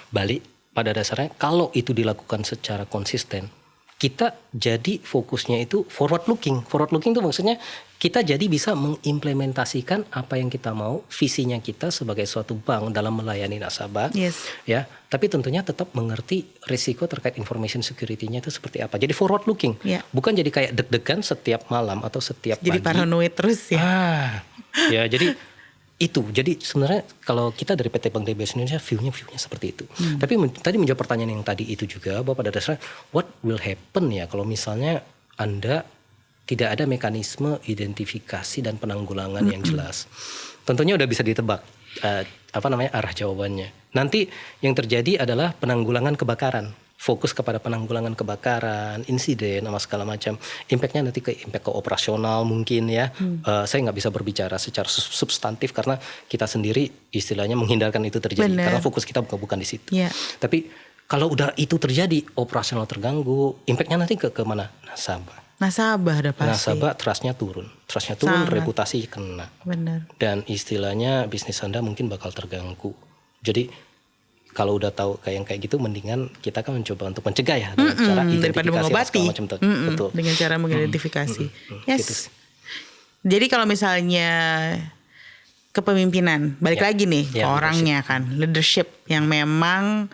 Speaker 4: balik pada dasarnya kalau itu dilakukan secara konsisten, kita jadi fokusnya itu forward looking. Forward looking itu maksudnya kita jadi bisa mengimplementasikan apa yang kita mau, visinya kita sebagai suatu bank dalam melayani nasabah.
Speaker 2: Yes.
Speaker 4: Ya, tapi tentunya tetap mengerti risiko terkait information security-nya itu seperti apa. Jadi forward looking.
Speaker 2: Yeah.
Speaker 4: Bukan jadi kayak deg-degan setiap malam atau setiap pagi.
Speaker 2: Jadi paranoid terus ya.
Speaker 4: Ya, jadi itu. Jadi sebenarnya kalau kita dari PT Bank DBS Indonesia view-nya seperti itu. Tapi tadi menjawab pertanyaan yang tadi itu juga bahwa pada dasarnya what will happen ya kalau misalnya Anda tidak ada mekanisme identifikasi dan penanggulangan yang jelas. Tentunya udah bisa ditebak arah jawabannya. Nanti yang terjadi adalah penanggulangan kebakaran. Fokus kepada penanggulangan kebakaran, insiden, sama segala macam. Impactnya nanti ke impact ke operasional mungkin ya. Saya nggak bisa berbicara secara substantif karena kita sendiri istilahnya menghindarkan itu terjadi.
Speaker 2: Bener.
Speaker 4: Karena fokus kita bukan di situ.
Speaker 2: Yeah.
Speaker 4: Tapi kalau udah itu terjadi, operasional terganggu, impactnya nanti ke mana? Nasabah ada pasti. Nasabah trustnya turun, sangat. Reputasi kena.
Speaker 2: Benar.
Speaker 4: Dan istilahnya bisnis Anda mungkin bakal terganggu. Jadi kalau udah tahu kayak gitu, mendingan kita kan mencoba untuk mencegah ya dengan cara identifikasi
Speaker 2: daripada mengobati.
Speaker 4: Macam betul.
Speaker 2: Dengan cara mengidentifikasi. Yes.
Speaker 4: Gitu.
Speaker 2: Jadi kalau misalnya kepemimpinan, balik lagi nih ke orangnya kan, leadership yang memang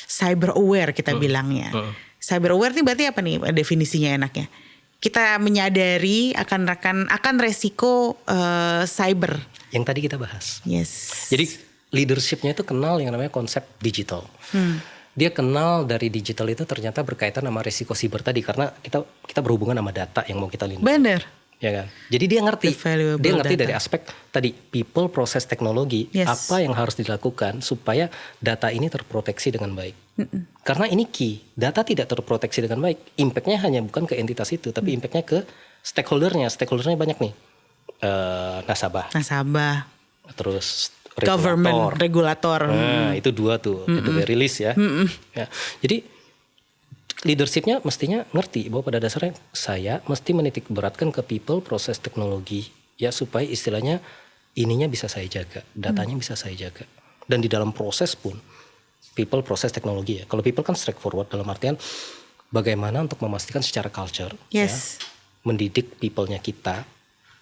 Speaker 2: cyber aware kita bilangnya. Cyber aware ini berarti apa nih definisinya enaknya? Kita menyadari akan resiko cyber.
Speaker 4: Yang tadi kita bahas.
Speaker 2: Yes.
Speaker 4: Jadi leadershipnya itu kenal yang namanya konsep digital. Dia kenal dari digital itu ternyata berkaitan sama risiko siber tadi karena kita berhubungan sama data yang mau kita lindungi.
Speaker 2: Bener.
Speaker 4: ya kan? Jadi dia ngerti,
Speaker 2: The valuable
Speaker 4: dia ngerti
Speaker 2: data.
Speaker 4: dari aspek tadi people, proses, teknologi,
Speaker 2: Yes.
Speaker 4: apa yang harus dilakukan supaya data ini terproteksi dengan baik. Karena ini key, data tidak terproteksi dengan baik, impactnya hanya bukan ke entitas itu, tapi impactnya ke stakeholdernya banyak nih, nasabah, terus
Speaker 2: Government, regulator.
Speaker 4: Nah, itu 2 tuh, at the very least ya. Ya. Jadi leadershipnya mestinya ngerti bahwa pada dasarnya saya mesti menitik beratkan ke people, proses, teknologi ya supaya istilahnya ininya bisa saya jaga, datanya bisa saya jaga. Dan di dalam proses pun people, proses, teknologi ya. Kalau people kan straightforward dalam artian bagaimana untuk memastikan secara culture
Speaker 2: Yes.
Speaker 4: ya, mendidik people-nya kita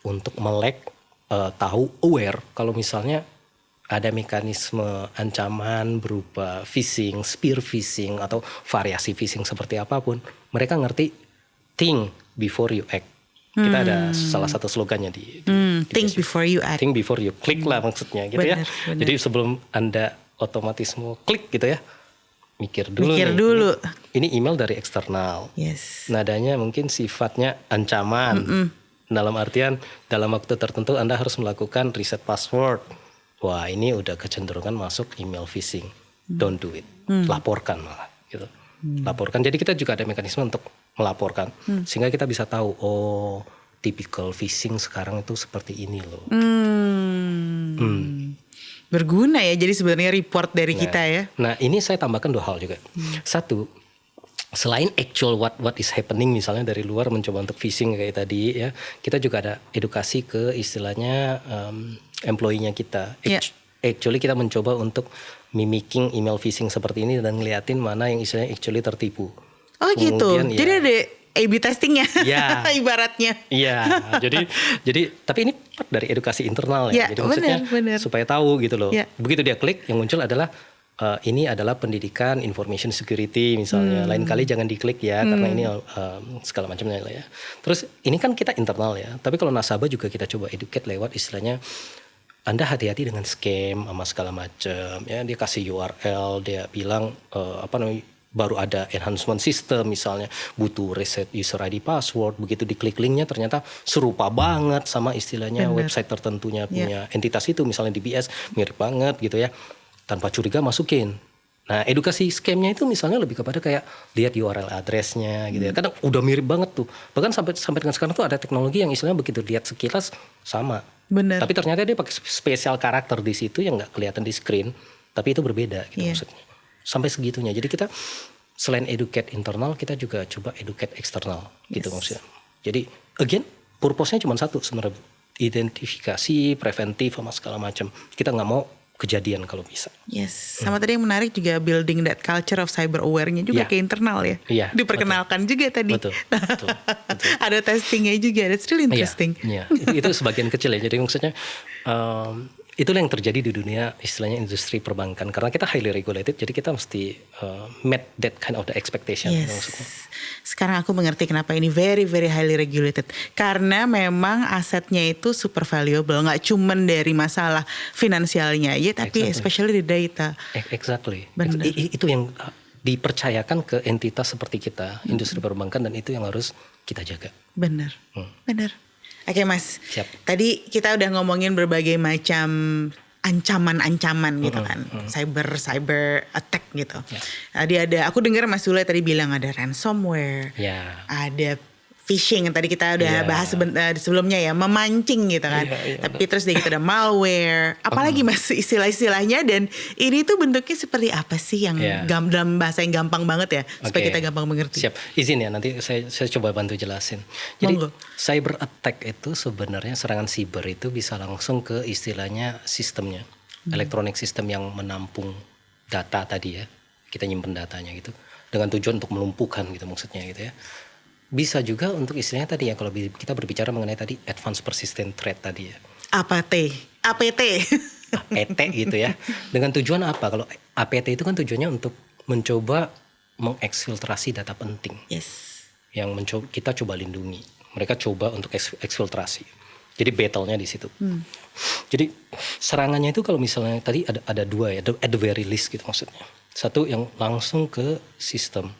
Speaker 4: untuk melek, tahu, aware kalau misalnya ada mekanisme ancaman berupa phishing, spear phishing atau variasi phishing seperti apapun, mereka ngerti think before you act. Kita ada salah satu slogannya di
Speaker 2: Think
Speaker 4: Facebook.
Speaker 2: before you act.
Speaker 4: Think before you click lah maksudnya gitu ya.
Speaker 2: Benar.
Speaker 4: Jadi sebelum Anda otomatisme klik gitu ya, mikir dulu.
Speaker 2: Mikir
Speaker 4: nih.
Speaker 2: dulu.
Speaker 4: Ini email dari eksternal.
Speaker 2: Yes.
Speaker 4: Nadanya mungkin sifatnya ancaman. Dalam artian dalam waktu tertentu Anda harus melakukan reset password. Wah, ini udah kecenderungan masuk email phishing. Don't do it. Laporkan malah gitu. Laporkan. Jadi kita juga ada mekanisme untuk melaporkan sehingga kita bisa tahu oh, typical phishing sekarang itu seperti ini loh.
Speaker 2: Berguna ya jadi sebenarnya report dari kita ya.
Speaker 4: Nah, ini saya tambahkan 2 hal juga. Satu, selain actual what is happening misalnya dari luar mencoba untuk phishing kayak tadi ya, kita juga ada edukasi ke istilahnya employee-nya kita.
Speaker 2: Yeah.
Speaker 4: Actually kita mencoba untuk mimicking email phishing seperti ini dan ngeliatin mana yang istilahnya actually tertipu.
Speaker 2: Oh gitu.
Speaker 4: Kemudian,
Speaker 2: Jadi
Speaker 4: ya,
Speaker 2: ada A/B testingnya,
Speaker 4: Ya.
Speaker 2: ibaratnya.
Speaker 4: Iya, jadi tapi ini part dari edukasi internal ya.
Speaker 2: Ya,
Speaker 4: Jadi maksudnya
Speaker 2: benar.
Speaker 4: supaya tahu gitu loh.
Speaker 2: Ya.
Speaker 4: Begitu dia klik, yang muncul adalah ini adalah pendidikan information security misalnya. Lain kali jangan diklik ya karena ini segala macamnya lah ya. Terus ini kan kita internal ya. Tapi kalau nasabah juga kita coba educate lewat istilahnya Anda hati-hati dengan scam sama segala macam ya. Dia kasih URL, dia bilang baru ada enhancement system misalnya butuh reset user ID password, begitu diklik linknya ternyata serupa banget sama istilahnya website tertentunya punya entitas itu misalnya DBS mirip banget gitu ya, tanpa curiga masukin. Nah edukasi scamnya itu misalnya lebih kepada kayak lihat URL addressnya gitu ya, kadang udah mirip banget tuh, bahkan sampai dengan sekarang tuh ada teknologi yang istilahnya begitu lihat sekilas sama,
Speaker 2: Bener.
Speaker 4: tapi ternyata dia pakai spesial karakter di situ yang nggak kelihatan di screen, tapi itu berbeda gitu maksudnya. Sampai segitunya. Jadi kita selain educate internal, kita juga coba educate eksternal gitu maksudnya. Jadi again, purpose-nya cuma satu sebenarnya, identifikasi, preventif sama segala macam. Kita nggak mau kejadian kalau bisa.
Speaker 2: Yes. Sama tadi yang menarik juga building that culture of cyber aware-nya juga
Speaker 4: Ya.
Speaker 2: ke internal ya.
Speaker 4: Iya,
Speaker 2: Diperkenalkan juga tadi.
Speaker 4: Betul.
Speaker 2: Ada testingnya juga. That's really interesting.
Speaker 4: Iya. Itu sebagian kecil ya. Jadi maksudnya itulah yang terjadi di dunia istilahnya industri perbankan, karena kita highly regulated, jadi kita mesti meet that kind of the expectation.
Speaker 2: Yes.
Speaker 4: Maksudnya.
Speaker 2: Sekarang aku mengerti kenapa ini very very highly regulated. Karena memang asetnya itu super valuable, nggak cuman dari masalah finansialnya aja, tapi especially di data.
Speaker 4: Exactly.
Speaker 2: Benar.
Speaker 4: Itu yang dipercayakan ke entitas seperti kita, industri perbankan, dan itu yang harus kita jaga.
Speaker 2: Benar, benar. Oke Mas,
Speaker 4: Siap.
Speaker 2: tadi kita udah ngomongin berbagai macam ancaman-ancaman gitu kan, cyber attack gitu. Tadi aku dengar Mas Sule tadi bilang ada ransomware,
Speaker 4: Ya.
Speaker 2: ada phishing yang tadi kita udah bahas sebelumnya ya, memancing gitu kan. Tapi terus kita ada malware, apalagi Mas istilah-istilahnya, dan ini tuh bentuknya seperti apa sih yang dalam bahasa yang gampang banget ya, supaya kita gampang mengerti.
Speaker 4: Siap, izin ya nanti saya coba bantu jelasin. Jadi
Speaker 2: Monggo.
Speaker 4: cyber attack itu sebenarnya serangan siber itu bisa langsung ke istilahnya sistemnya, elektronik sistem yang menampung data tadi ya, kita nyimpen datanya gitu, dengan tujuan untuk melumpuhkan gitu maksudnya gitu ya. Bisa juga untuk istilahnya tadi ya, kalau kita berbicara mengenai tadi advanced persistent threat tadi ya.
Speaker 2: APT.
Speaker 4: APT gitu ya. Dengan tujuan apa? Kalau APT itu kan tujuannya untuk mencoba mengeksfiltrasi data penting.
Speaker 2: Yes.
Speaker 4: Yang kita coba lindungi. Mereka coba untuk eksfiltrasi. Jadi battle-nya di situ. Jadi serangannya itu kalau misalnya tadi ada 2 ya, at the very least gitu maksudnya. Satu yang langsung ke sistem.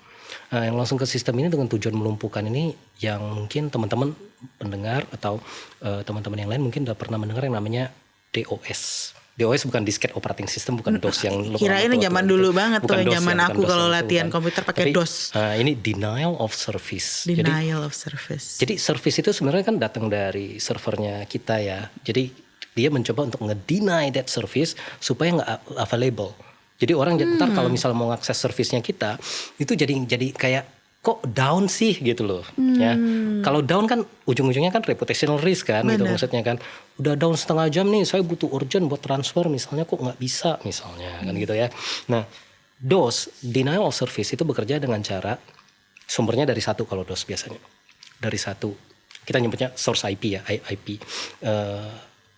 Speaker 4: Yang langsung ke sistem ini dengan tujuan melumpuhkan ini yang mungkin teman-teman pendengar atau teman-teman yang lain mungkin udah pernah mendengar yang namanya DOS. DOS bukan disket operating system, bukan DOS yang
Speaker 2: kirain zaman dulu banget tuh, zaman aku kalau latihan komputer pakai
Speaker 4: Tapi,
Speaker 2: DOS.
Speaker 4: Ini denial of service.
Speaker 2: Denial of service.
Speaker 4: Jadi service itu sebenarnya kan datang dari servernya kita ya. Jadi dia mencoba untuk nge-deny that service supaya nggak available. Jadi orang ntar kalau misalnya mau akses servicenya kita itu jadi kayak kok down sih gitu loh. Ya. Kalau down kan ujung-ujungnya kan reputational risk kan gitu maksudnya kan. Udah down setengah jam nih, saya butuh urgent buat transfer misalnya, kok nggak bisa misalnya kan gitu ya. Nah, DOS, denial of service itu bekerja dengan cara sumbernya dari satu kalau DOS biasanya. Dari satu. Kita nyebutnya source IP ya, IP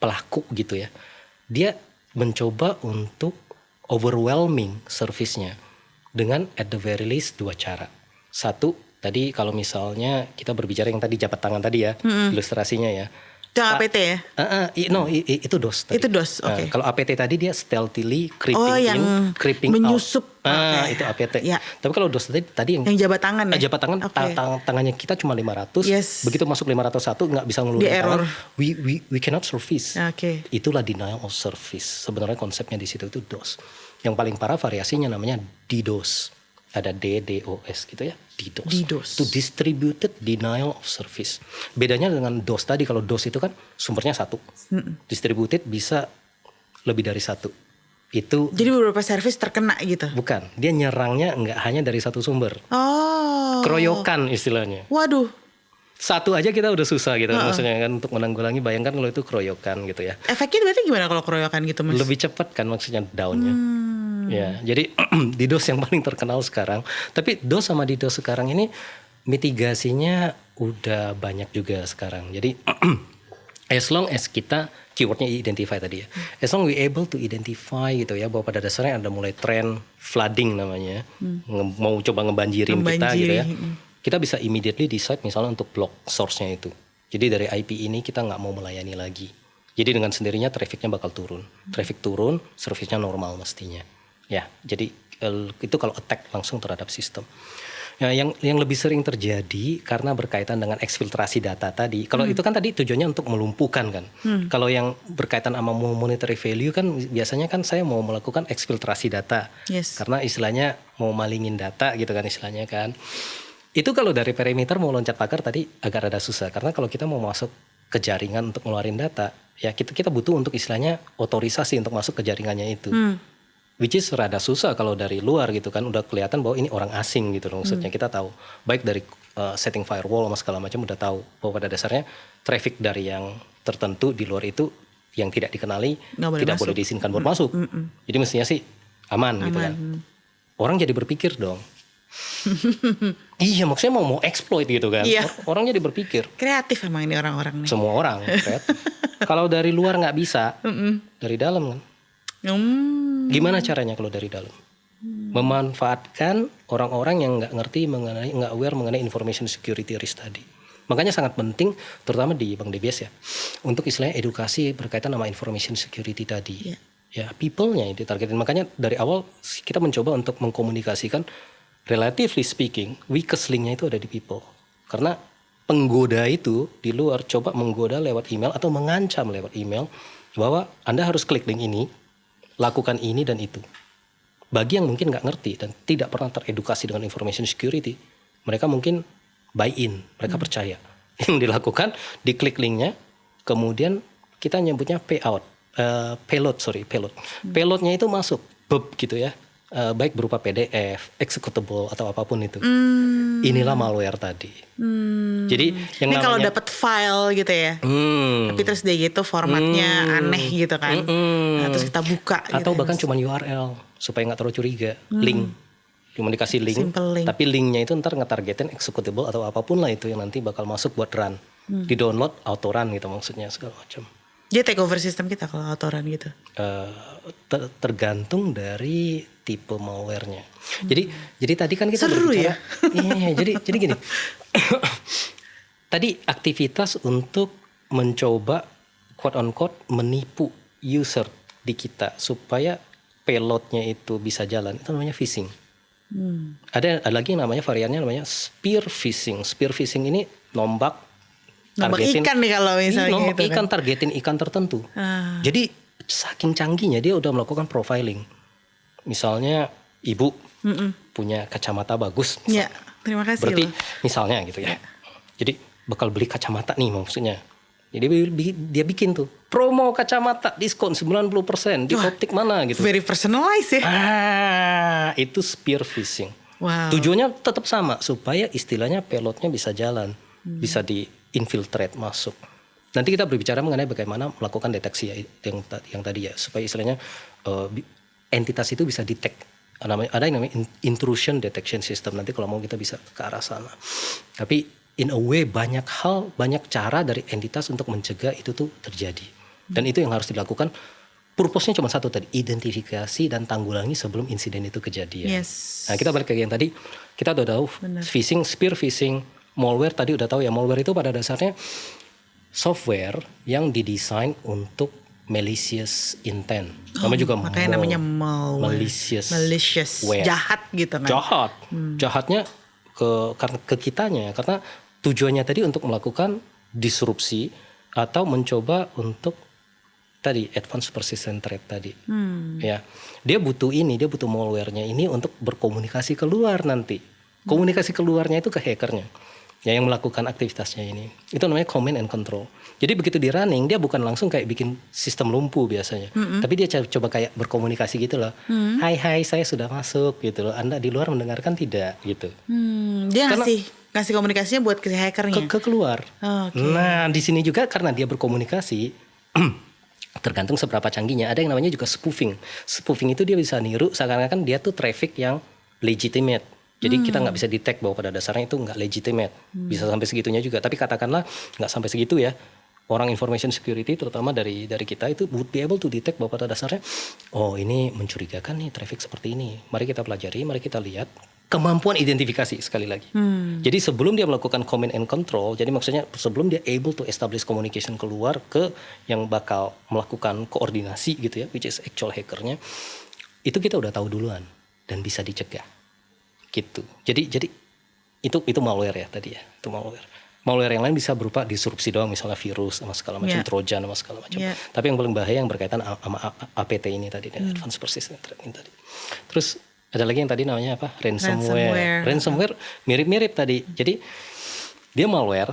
Speaker 4: pelaku gitu ya. Dia mencoba untuk overwhelming service-nya dengan at the very least 2 cara. Satu, tadi kalau misalnya kita berbicara yang tadi jabat tangan tadi ya, ilustrasinya ya.
Speaker 2: Itu APT ya?
Speaker 4: Itu DOS tadi.
Speaker 2: Itu DOS, oke.
Speaker 4: Kalau APT tadi dia stealthily creeping
Speaker 2: yang
Speaker 4: in, creeping
Speaker 2: menyusup.
Speaker 4: out. Itu APT.
Speaker 2: Ya.
Speaker 4: Tapi kalau DOS tadi yang
Speaker 2: jabat tangan ya?
Speaker 4: Jabat tangan, tangannya kita cuma 500.
Speaker 2: Yes.
Speaker 4: Begitu masuk 501 nggak bisa ngeluarin
Speaker 2: error.
Speaker 4: tangan. We cannot service.
Speaker 2: Oke.
Speaker 4: Itulah denial of service. Sebenarnya konsepnya di situ itu DOS. Yang paling parah variasinya namanya DDoS. Ada DDoS gitu ya, DDoS. Itu distributed denial of service. Bedanya dengan DOS tadi, kalau DOS itu kan sumbernya satu, distributed bisa lebih dari satu. Itu
Speaker 2: jadi beberapa service terkena gitu?
Speaker 4: Bukan, dia nyerangnya nggak hanya dari satu sumber.
Speaker 2: Oh.
Speaker 4: Keroyokan istilahnya.
Speaker 2: Waduh.
Speaker 4: Satu aja kita udah susah gitu, maksudnya kan untuk menanggulangi. Bayangkan kalau itu keroyokan gitu ya.
Speaker 2: Efeknya berarti gimana kalau keroyokan gitu Mas?
Speaker 4: Lebih cepat kan maksudnya downnya. Ya, jadi DDoS yang paling terkenal sekarang. Tapi DOS sama DDoS sekarang ini mitigasinya udah banyak juga sekarang. Jadi as long as kita keywordnya identify tadi ya. As long we able to identify gitu ya, bahwa pada dasarnya ada mulai tren flooding namanya. Mau coba ngebanjirin kita gitu ya. Kita bisa immediately decide misalnya untuk block source-nya itu. Jadi dari IP ini kita nggak mau melayani lagi. Jadi dengan sendirinya trafficnya bakal turun. Traffic turun, service-nya normal mestinya. Ya, jadi itu kalau attack langsung terhadap sistem. Ya, yang lebih sering terjadi karena berkaitan dengan eksfiltrasi data tadi. Kalau itu kan tadi tujuannya untuk melumpuhkan kan. Kalau yang berkaitan sama monetary value kan biasanya kan saya mau melakukan eksfiltrasi data.
Speaker 2: Yes.
Speaker 4: Karena istilahnya mau malingin data gitu kan istilahnya kan. Itu kalau dari perimeter mau loncat pagar tadi agak rada susah. Karena kalau kita mau masuk ke jaringan untuk ngeluarin data, ya kita butuh untuk istilahnya otorisasi untuk masuk ke jaringannya itu. Which is rada susah kalau dari luar gitu kan, udah kelihatan bahwa ini orang asing gitu loh. Maksudnya kita tahu, baik dari setting firewall sama segala macam udah tahu bahwa pada dasarnya traffic dari yang tertentu di luar itu yang tidak dikenali tidak boleh diizinkan buat masuk. Jadi mestinya sih aman gitu kan. Orang jadi berpikir dong. Iya, maksudnya mau exploit gitu kan.
Speaker 2: Iya.
Speaker 4: Orang jadi berpikir.
Speaker 2: Kreatif emang ini orang-orang nih.
Speaker 4: Semua orang kreatif. Kalau dari luar nggak bisa, dari dalam kan. Gimana caranya kalau dari dalam? Memanfaatkan orang-orang yang nggak ngerti nggak aware mengenai information security risk tadi. Makanya sangat penting, terutama di Bank DBS ya, untuk istilahnya edukasi berkaitan sama information security tadi. Ya, people-nya yang ditargetin. Makanya dari awal kita mencoba untuk mengkomunikasikan, relatively speaking, weakest link-nya itu ada di people. Karena penggoda itu di luar coba menggoda lewat email atau mengancam lewat email bahwa Anda harus klik link ini, lakukan ini dan itu. Bagi yang mungkin nggak ngerti dan tidak pernah teredukasi dengan information security, mereka mungkin buy in, mereka percaya. Yang dilakukan, diklik linknya, kemudian kita nyebutnya payload. Payloadnya itu masuk, gitu ya. Baik berupa PDF, executable atau apapun itu. Inilah malware tadi. Jadi yang
Speaker 2: ini
Speaker 4: namanya,
Speaker 2: kalau dapat file gitu ya, tapi terus dia gitu formatnya aneh gitu kan, nah, terus kita buka.
Speaker 4: Atau
Speaker 2: gitu
Speaker 4: bahkan
Speaker 2: ya,
Speaker 4: cuma URL supaya nggak terlalu curiga, link. Cuma dikasih link,
Speaker 2: Simple link.
Speaker 4: tapi linknya itu ntar ngetargetin executable atau apapun lah itu yang nanti bakal masuk buat run. Di download auto run gitu maksudnya segala macam.
Speaker 2: Dia take over sistem kita kalau autoran gitu.
Speaker 4: Tergantung dari tipe malware-nya. Jadi tadi kan kita
Speaker 2: Seru
Speaker 4: berbicara.
Speaker 2: ya?
Speaker 4: Iya, jadi gini. Tadi aktivitas untuk mencoba quote on quote menipu user di kita supaya payloadnya itu bisa jalan, itu namanya phishing. Ada lagi yang namanya variannya namanya spear phishing. Spear phishing ini nombak
Speaker 2: ikan nih kalau misalnya
Speaker 4: nombak
Speaker 2: gitu
Speaker 4: ikan,
Speaker 2: kan.
Speaker 4: targetin ikan tertentu. Jadi saking canggihnya dia udah melakukan profiling. Misalnya ibu punya kacamata bagus.
Speaker 2: Ya, terima kasih
Speaker 4: Berarti
Speaker 2: loh.
Speaker 4: misalnya gitu ya. Jadi bakal beli kacamata nih maksudnya. Jadi dia bikin tuh promo kacamata diskon 90% di optik mana gitu.
Speaker 2: Very personalized ya.
Speaker 4: Itu spear phishing.
Speaker 2: Wow.
Speaker 4: Tujuannya tetap sama supaya istilahnya payloadnya bisa jalan, bisa di-infiltrate masuk. Nanti kita berbicara mengenai bagaimana melakukan deteksi ya, yang tadi ya, supaya istilahnya entitas itu bisa detect. Ada yang namanya intrusion detection system. Nanti kalau mau kita bisa ke arah sana. Tapi in a way banyak cara dari entitas untuk mencegah itu tuh terjadi. Dan itu yang harus dilakukan. Purpose-nya cuma satu tadi, identifikasi dan tanggulangi sebelum insiden itu kejadian.
Speaker 2: Yes.
Speaker 4: Nah, kita balik ke yang tadi, kita udah tahu phishing, spear phishing, malware tadi udah tahu ya. Malware itu pada dasarnya software yang didesain untuk malicious intent. Namanya juga
Speaker 2: makanya namanya malware.
Speaker 4: Malicious
Speaker 2: ware. Jahat gitu kan.
Speaker 4: Jahat. Jahatnya ke kitanya karena tujuannya tadi untuk melakukan disrupsi atau mencoba untuk tadi advanced persistent threat tadi. Ya. Dia butuh malware-nya ini untuk berkomunikasi keluar nanti. Komunikasi keluarnya itu ke hackernya. Ya, yang melakukan aktivitasnya ini. Itu namanya command and control. Jadi begitu di running dia bukan langsung kayak bikin sistem lumpuh biasanya. Tapi dia coba kayak berkomunikasi gitu loh. Hai saya sudah masuk gitu loh. Anda di luar mendengarkan tidak gitu.
Speaker 2: Dia ngasih komunikasinya buat ke hackernya.
Speaker 4: Ke keluar.
Speaker 2: Okay.
Speaker 4: Nah, di sini juga karena dia berkomunikasi tergantung seberapa canggihnya. Ada yang namanya juga spoofing. Spoofing itu dia bisa niru seakan-akan dia tuh traffic yang legitimate. Jadi kita nggak bisa detect bahwa pada dasarnya itu nggak legitimate. Bisa sampai segitunya juga. Tapi katakanlah nggak sampai segitu ya. Orang information security terutama dari kita itu would be able to detect bahwa pada dasarnya oh ini mencurigakan nih traffic seperti ini. Mari kita pelajari, mari kita lihat. Kemampuan identifikasi sekali lagi. Jadi sebelum dia melakukan command and control, jadi maksudnya sebelum dia able to establish communication keluar ke yang bakal melakukan koordinasi gitu ya, which is actual hackernya, itu kita udah tahu duluan dan bisa dicegah. Gitu. Jadi itu malware ya tadi ya, itu malware. Malware yang lain bisa berupa disrupsi doang, misalnya virus sama segala macam, trojan sama segala macam. Tapi yang paling bahaya yang berkaitan sama APT ini tadi, advanced persistent threat ini tadi. Terus ada lagi yang tadi namanya apa? Ransomware. Ransomware mirip-mirip tadi. Jadi dia malware,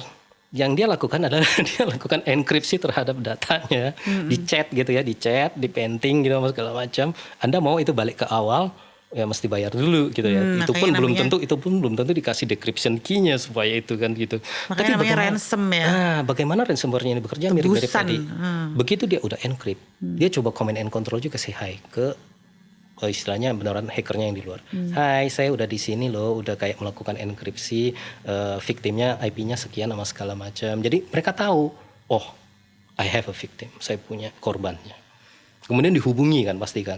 Speaker 4: yang dia lakukan adalah dia lakukan enkripsi terhadap datanya, di chat gitu ya, di chat, di painting gitu segala macam. Anda mau itu balik ke awal, ya mesti bayar dulu gitu ya. Itu pun belum tentu dikasih decryption key-nya supaya itu kan gitu.
Speaker 2: Makanya tapi namanya ransom ya.
Speaker 4: Bagaimana ransomware-nya ini bekerja mirip-mirip tadi. Begitu dia udah encrypt, dia coba command and control juga say hi ke istilahnya beneran hackernya yang di luar. Hai, saya udah di sini loh, udah kayak melakukan enkripsi, victimnya IP-nya sekian sama segala macam. Jadi mereka tahu, oh, I have a victim, saya punya korbannya. Kemudian dihubungi kan pasti kan,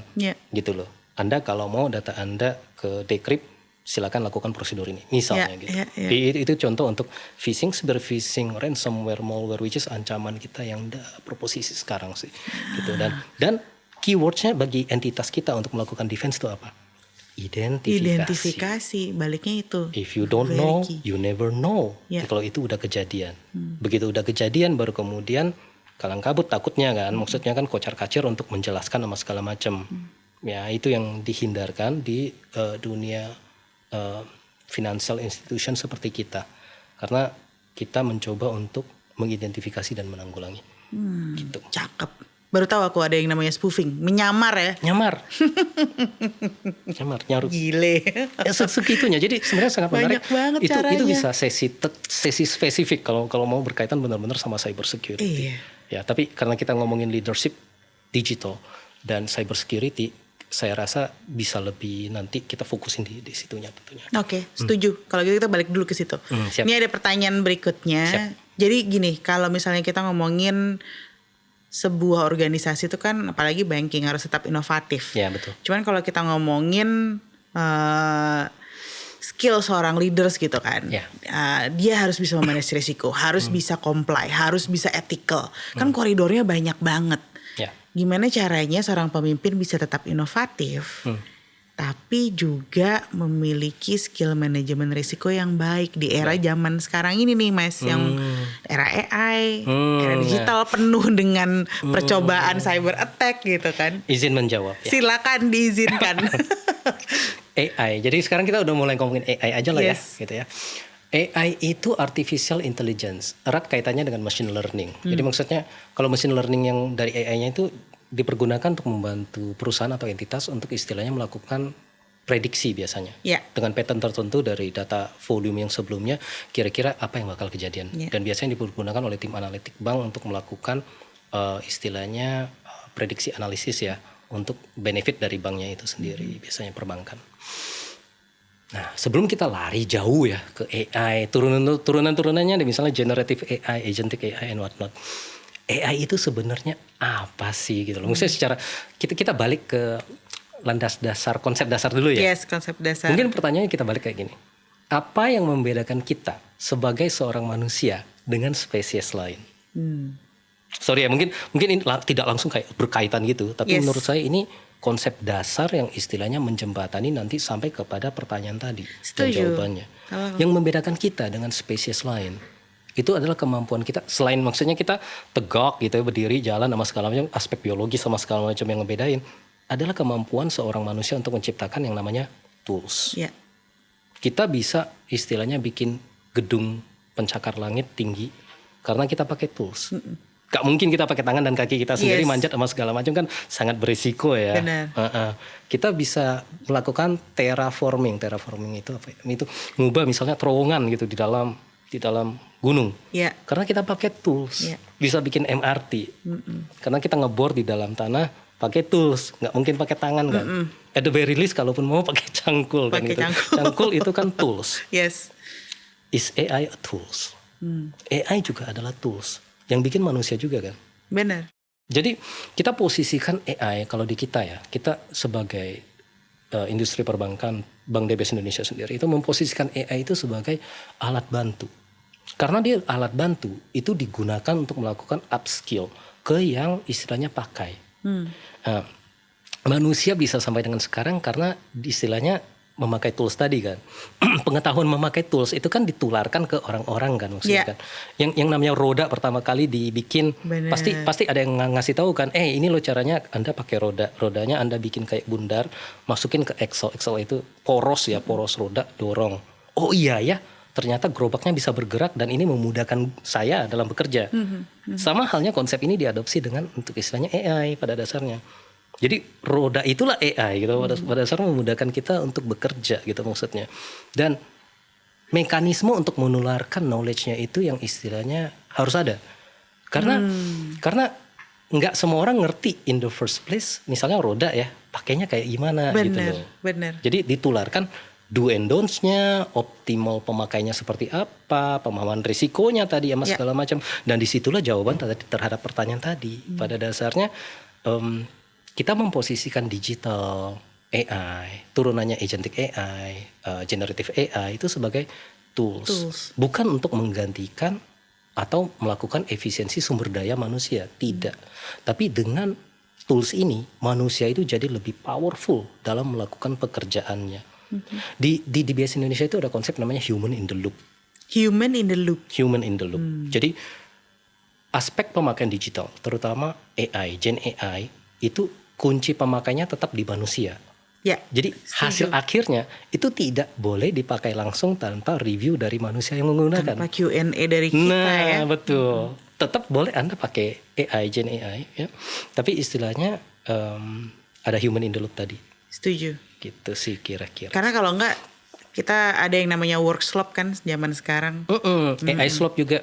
Speaker 4: gitu loh. Anda kalau mau data Anda ke decrypt, silakan lakukan prosedur ini, misalnya gitu. Itu contoh untuk phishing, cyber phishing, ransomware, malware, which is ancaman kita yang berposisi sekarang sih, gitu. Dan keywordsnya bagi entitas kita untuk melakukan defense itu apa? Identifikasi.
Speaker 2: Baliknya itu.
Speaker 4: If you don't know, you never know. Kalau itu udah kejadian. Begitu udah kejadian, baru kemudian kalang kabut takutnya kan. Maksudnya kan kocar-kacir untuk menjelaskan sama segala macam. Ya itu yang dihindarkan di dunia financial institution seperti kita. Karena kita mencoba untuk mengidentifikasi dan menanggulangi. Gitu.
Speaker 2: Cakep. Baru tahu aku ada yang namanya spoofing, menyamar ya.
Speaker 4: Nyamar, nyarup.
Speaker 2: Gile.
Speaker 4: Ya segitunya. Jadi sebenarnya sangat menarik.
Speaker 2: Banyak banget caranya.
Speaker 4: Itu bisa sesi spesifik kalau mau berkaitan benar-benar sama cyber security. Ya, tapi karena kita ngomongin leadership digital dan cyber security, saya rasa bisa lebih nanti kita fokusin di situnya tentunya.
Speaker 2: Oke, setuju. Kalau gitu kita balik dulu ke situ. Ini ada pertanyaan berikutnya.
Speaker 4: Siap.
Speaker 2: Jadi gini, kalau misalnya kita ngomongin sebuah organisasi itu kan apalagi banking harus tetap inovatif.
Speaker 4: Ya betul.
Speaker 2: Cuman kalau kita ngomongin skill seorang leaders gitu kan, dia harus bisa memanage risiko, harus bisa comply, harus bisa ethical. Kan koridornya banyak banget. Gimana caranya seorang pemimpin bisa tetap inovatif, tapi juga memiliki skill manajemen risiko yang baik di era zaman sekarang ini nih Mas, yang era AI, era digital penuh dengan percobaan cyber attack gitu kan.
Speaker 4: Izin menjawab ya.
Speaker 2: Silakan diizinkan.
Speaker 4: AI. Jadi sekarang kita udah mulai ngomongin AI aja lah
Speaker 2: Yes.
Speaker 4: ya, gitu ya. AI itu artificial intelligence, erat kaitannya dengan machine learning. Jadi maksudnya kalau machine learning yang dari AI-nya itu dipergunakan untuk membantu perusahaan atau entitas untuk istilahnya melakukan prediksi biasanya.
Speaker 2: Ya.
Speaker 4: Dengan pattern tertentu dari data volume yang sebelumnya, kira-kira apa yang bakal kejadian.
Speaker 2: Ya.
Speaker 4: Dan biasanya dipergunakan oleh tim analitik bank untuk melakukan istilahnya prediksi analisis ya, untuk benefit dari banknya itu sendiri, biasanya perbankan. Nah, sebelum kita lari jauh ya ke AI, turunan-turunannya misalnya generative AI, agentic AI and whatnot. AI itu sebenarnya apa sih gitu loh. Maksudnya secara kita balik ke landas dasar, konsep dasar dulu ya.
Speaker 2: Yes, konsep dasar.
Speaker 4: Mungkin pertanyaannya kita balik kayak gini. Apa yang membedakan kita sebagai seorang manusia dengan spesies lain? Sorry ya, mungkin ini tidak langsung kayak berkaitan gitu, tapi
Speaker 2: Yes.
Speaker 4: menurut saya ini konsep dasar yang istilahnya menjembatani nanti sampai kepada pertanyaan tadi dan
Speaker 2: Setuju.
Speaker 4: jawabannya. Yang membedakan kita dengan spesies lain itu adalah kemampuan kita, selain maksudnya kita tegak gitu ya, berdiri, jalan sama segala macam, aspek biologi sama segala macam yang ngebedain, adalah kemampuan seorang manusia untuk menciptakan yang namanya tools.
Speaker 2: Ya.
Speaker 4: Kita bisa istilahnya bikin gedung pencakar langit tinggi karena kita pakai tools. Gak mungkin kita pakai tangan dan kaki kita sendiri
Speaker 2: Yes.
Speaker 4: manjat sama segala macam, kan sangat berisiko ya.
Speaker 2: Benar.
Speaker 4: Kita bisa melakukan terraforming. Terraforming itu apa? Itu ngubah misalnya terowongan gitu di dalam gunung.
Speaker 2: Ya.
Speaker 4: Karena kita pakai tools.
Speaker 2: Ya.
Speaker 4: Bisa bikin MRT. Karena kita ngebor di dalam tanah pakai tools, nggak mungkin pakai tangan kan. At the very least kalaupun mau pakai cangkul kan
Speaker 2: Pakai
Speaker 4: gitu.
Speaker 2: cangkul.
Speaker 4: Cangkul itu kan tools.
Speaker 2: Yes.
Speaker 4: Is AI a tools? AI juga adalah tools yang bikin manusia juga kan.
Speaker 2: Benar.
Speaker 4: Jadi kita posisikan AI kalau di kita ya, kita sebagai industri perbankan, Bank DBS Indonesia sendiri itu memposisikan AI itu sebagai alat bantu. Karena dia alat bantu itu digunakan untuk melakukan upskill ke yang istilahnya pakai. Manusia bisa sampai dengan sekarang karena istilahnya memakai tools tadi kan. Pengetahuan memakai tools itu kan ditularkan ke orang-orang kan maksudnya
Speaker 2: Yeah.
Speaker 4: kan. Yang namanya roda pertama kali dibikin,
Speaker 2: Bener.
Speaker 4: pasti ada yang ngasih tahu kan, ini lo caranya Anda pakai rodanya Anda bikin kayak bundar, masukin ke Excel itu poros roda, dorong. Oh iya ya, ternyata gerobaknya bisa bergerak dan ini memudahkan saya dalam bekerja. Sama halnya konsep ini diadopsi dengan untuk istilahnya AI pada dasarnya. Jadi roda itulah AI gitu, pada dasarnya memudahkan kita untuk bekerja gitu maksudnya. Dan mekanisme untuk menularkan knowledge-nya itu yang istilahnya harus ada. Karena nggak semua orang ngerti in the first place, misalnya roda ya, pakainya kayak gimana gitu loh.
Speaker 2: Benar.
Speaker 4: Jadi ditularkan do and don'ts-nya, optimal pemakainya seperti apa, pemahaman risikonya tadi sama segala macam. Dan disitulah jawaban terhadap pertanyaan tadi. Pada dasarnya kita memposisikan digital AI, turunannya agentic AI, generative AI itu sebagai tools. Bukan untuk menggantikan atau melakukan efisiensi sumber daya manusia, tidak. Tapi dengan tools ini manusia itu jadi lebih powerful dalam melakukan pekerjaannya. Di DBS Indonesia itu ada konsep namanya human in the loop.
Speaker 2: Human in the loop.
Speaker 4: Human in the loop. Jadi aspek pemakaian digital, terutama AI, Gen AI, itu kunci pemakainya tetap di manusia.
Speaker 2: Ya.
Speaker 4: Jadi hasil akhirnya itu tidak boleh dipakai langsung tanpa review dari manusia yang menggunakan.
Speaker 2: Tanpa Q&A dari kita ya.
Speaker 4: Betul. Tetap boleh Anda pakai AI, Gen AI ya. Tapi istilahnya ada human in the loop tadi.
Speaker 2: Setuju.
Speaker 4: Gitu sih kira-kira.
Speaker 2: Karena kalau enggak kita ada yang namanya work slop kan zaman sekarang.
Speaker 4: AI slop juga.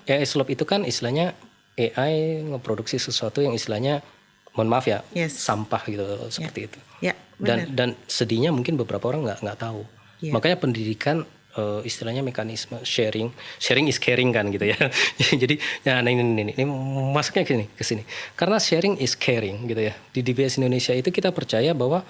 Speaker 4: AI slop itu kan istilahnya AI ngeproduksi sesuatu yang istilahnya mohon maaf ya, sampah gitu seperti itu.
Speaker 2: Ya,
Speaker 4: dan sedihnya mungkin beberapa orang nggak tahu. Makanya pendidikan istilahnya mekanisme sharing is caring kan gitu ya. Jadi ya ini masuknya ke sini. Karena sharing is caring gitu ya. Di DBS Indonesia itu kita percaya bahwa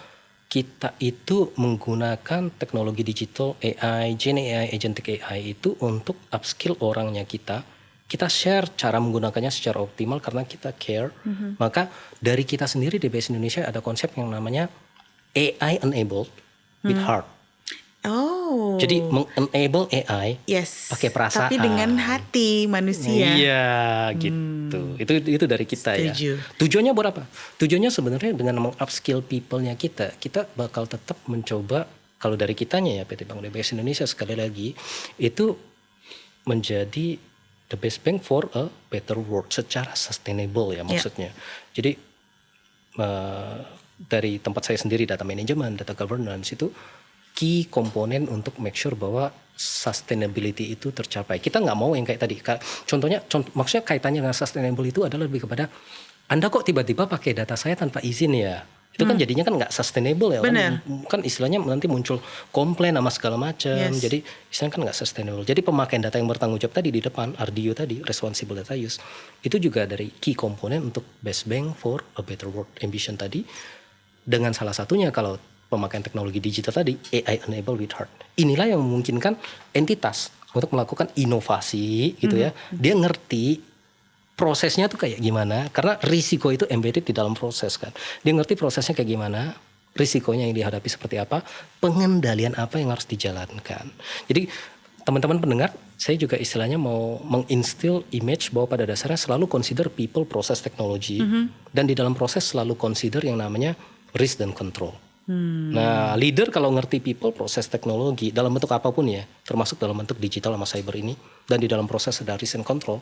Speaker 4: kita itu menggunakan teknologi digital AI, Gen AI, agentic AI itu untuk upskill orangnya kita. Kita share cara menggunakannya secara optimal karena kita care. Maka dari kita sendiri DBS Indonesia ada konsep yang namanya AI enabled with heart.
Speaker 2: Oh.
Speaker 4: Jadi mengenable AI
Speaker 2: yes.
Speaker 4: pakai perasaan.
Speaker 2: Tapi dengan hati manusia.
Speaker 4: Iya, gitu. Itu dari kita.
Speaker 2: Setuju.
Speaker 4: Ya. Tujuannya buat apa? Tujuannya sebenarnya dengan meng-upskill people-nya kita bakal tetap mencoba, kalau dari kitanya ya PT Bank DBS Indonesia sekali lagi, itu menjadi the best bank for a better world secara sustainable ya maksudnya. Jadi dari tempat saya sendiri, data management, data governance itu key komponen untuk make sure bahwa sustainability itu tercapai. Kita nggak mau yang kayak tadi. Maksudnya kaitannya dengan sustainable itu adalah lebih kepada Anda kok tiba-tiba pakai data saya tanpa izin ya. Itu kan jadinya kan nggak sustainable ya. Kan istilahnya nanti muncul komplain sama segala macam.
Speaker 2: Yes.
Speaker 4: Jadi istilahnya kan nggak sustainable. Jadi pemakaian data yang bertanggung jawab tadi di depan, RDU tadi, responsible data use, itu juga dari key komponen untuk best bank for a better world ambition tadi. Dengan salah satunya kalau pemakaian teknologi digital tadi, AI enabled with heart. Inilah yang memungkinkan entitas untuk melakukan inovasi gitu ya. Dia ngerti prosesnya tuh kayak gimana, karena risiko itu embedded di dalam proses kan. Dia ngerti prosesnya kayak gimana, risikonya yang dihadapi seperti apa, pengendalian apa yang harus dijalankan. Jadi teman-teman pendengar, saya juga istilahnya mau menginstil image bahwa pada dasarnya selalu consider people, proses, teknologi, dan di dalam proses selalu consider yang namanya risk dan control. Nah, leader kalau ngerti people, proses, teknologi dalam bentuk apapun ya, termasuk dalam bentuk digital sama cyber ini, dan di dalam proses ada risk and control,